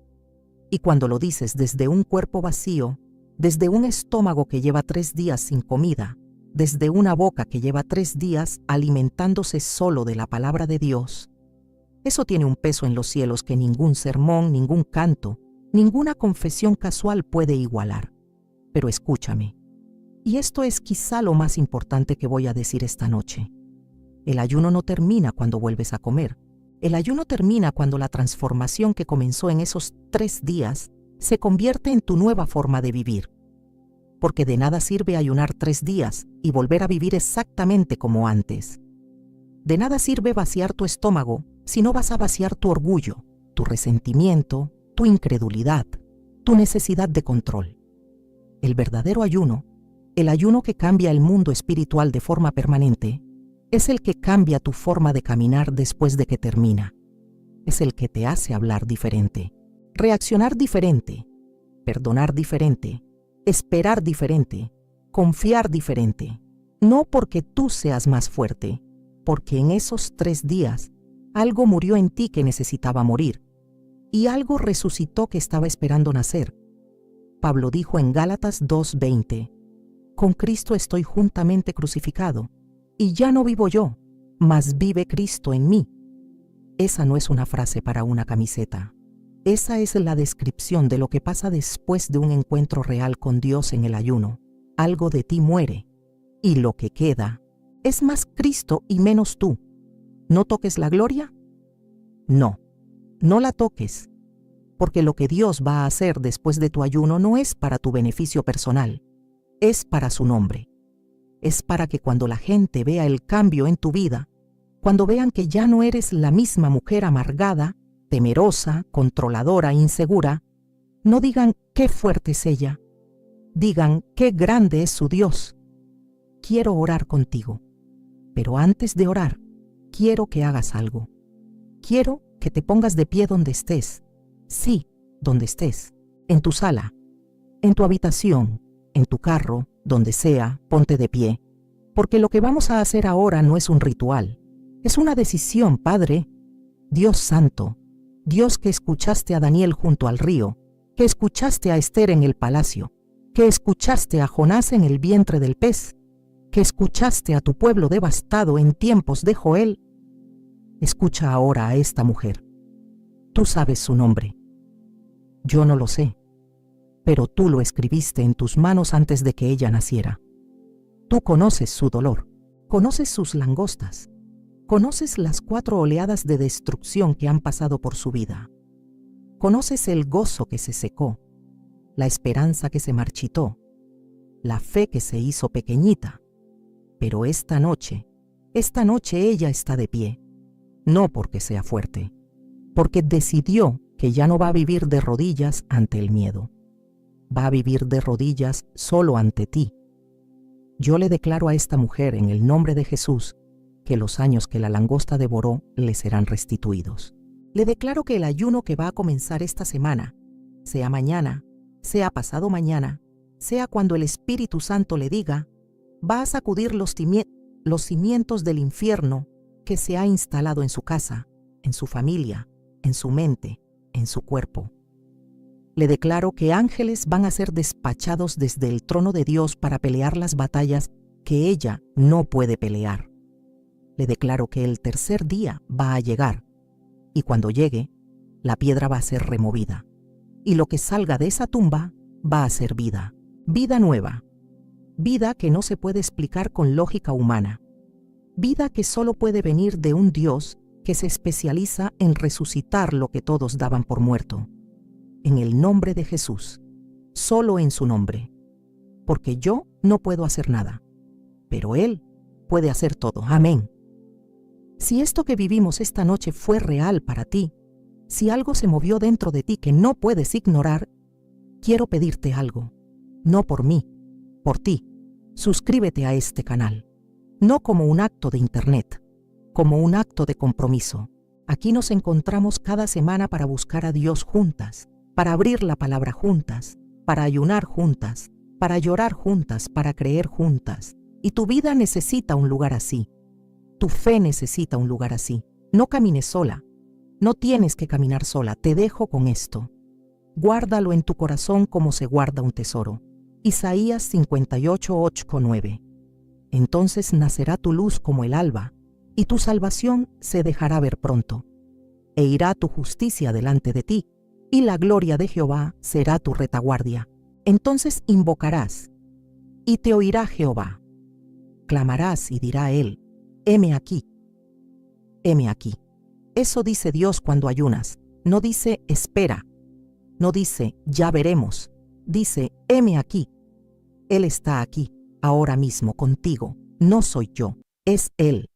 Y cuando lo dices desde un cuerpo vacío, desde un estómago que lleva 3 días sin comida, desde una boca que lleva 3 días alimentándose solo de la palabra de Dios, eso tiene un peso en los cielos que ningún sermón, ningún canto, ninguna confesión casual puede igualar. Pero escúchame, y esto es quizá lo más importante que voy a decir esta noche. El ayuno no termina cuando vuelves a comer. El ayuno termina cuando la transformación que comenzó en esos 3 días se convierte en tu nueva forma de vivir. porque de nada sirve ayunar 3 días y volver a vivir exactamente como antes. De nada sirve vaciar tu estómago si no vas a vaciar tu orgullo, tu resentimiento, tu incredulidad, tu necesidad de control. El verdadero ayuno, el ayuno que cambia el mundo espiritual de forma permanente, es el que cambia tu forma de caminar después de que termina. Es el que te hace hablar diferente, reaccionar diferente, perdonar diferente, esperar diferente, confiar diferente. No porque tú seas más fuerte, porque en esos 3 días algo murió en ti que necesitaba morir y algo resucitó que estaba esperando nacer. Pablo dijo en Gálatas 2:20, con Cristo estoy juntamente crucificado, y ya no vivo yo, mas vive Cristo en mí. Esa no es una frase para una camiseta. Esa es la descripción de lo que pasa después de un encuentro real con Dios en el ayuno. Algo de ti muere, y lo que queda es más Cristo y menos tú. ¿No toques la gloria? No, no la toques, porque lo que Dios va a hacer después de tu ayuno no es para tu beneficio personal, es para su nombre. Es para que cuando la gente vea el cambio en tu vida, cuando vean que ya no eres la misma mujer amargada, temerosa, controladora, insegura, no digan qué fuerte es ella, digan qué grande es su Dios. Quiero orar contigo, pero antes de orar, quiero que hagas algo. Quiero que te pongas de pie donde estés. Sí, donde estés, en tu sala, en tu habitación, en tu carro, donde sea, ponte de pie. Porque lo que vamos a hacer ahora no es un ritual, es una decisión, Padre. Dios santo, Dios que escuchaste a Daniel junto al río, que escuchaste a Esther en el palacio, que escuchaste a Jonás en el vientre del pez, que escuchaste a tu pueblo devastado en tiempos de Joel, escucha ahora a esta mujer. Tú sabes su nombre. Yo no lo sé, pero tú lo escribiste en tus manos antes de que ella naciera. Tú conoces su dolor, conoces sus langostas, conoces las 4 oleadas de destrucción que han pasado por su vida. Conoces el gozo que se secó, la esperanza que se marchitó, la fe que se hizo pequeñita. Pero esta noche ella está de pie, no porque sea fuerte, porque decidió que ya no va a vivir de rodillas ante el miedo. Va a vivir de rodillas solo ante ti. Yo le declaro a esta mujer en el nombre de Jesús que los años que la langosta devoró le serán restituidos. Le declaro que el ayuno que va a comenzar esta semana, sea mañana, sea pasado mañana, sea cuando el Espíritu Santo le diga, va a sacudir los cimientos del infierno que se ha instalado en su casa, en su familia, en su mente, en su cuerpo. Le declaro que ángeles van a ser despachados desde el trono de Dios para pelear las batallas que ella no puede pelear. Le declaro que el tercer día va a llegar, y cuando llegue, la piedra va a ser removida, y lo que salga de esa tumba va a ser vida, vida nueva, vida que no se puede explicar con lógica humana, vida que solo puede venir de un Dios que se especializa en resucitar lo que todos daban por muerto. En el nombre de Jesús, solo en su nombre, porque yo no puedo hacer nada, pero Él puede hacer todo. Amén. Si esto que vivimos esta noche fue real para ti, si algo se movió dentro de ti que no puedes ignorar, quiero pedirte algo, no por mí, por ti. Suscríbete a este canal, no como un acto de internet, como un acto de compromiso. Aquí nos encontramos cada semana para buscar a Dios juntas, para abrir la palabra juntas, para ayunar juntas, para llorar juntas, para creer juntas. Y tu vida necesita un lugar así. Tu fe necesita un lugar así. No camines sola. No tienes que caminar sola. Te dejo con esto. Guárdalo en tu corazón como se guarda un tesoro. Isaías 58:8-9. Entonces nacerá tu luz como el alba, y tu salvación se dejará ver pronto. E irá tu justicia delante de ti, y la gloria de Jehová será tu retaguardia. Entonces invocarás, y te oirá Jehová. Clamarás y dirá él, heme aquí, heme aquí. Eso dice Dios cuando ayunas. No dice espera, no dice ya veremos, dice heme aquí. Él está aquí, ahora mismo contigo. No soy yo, es Él.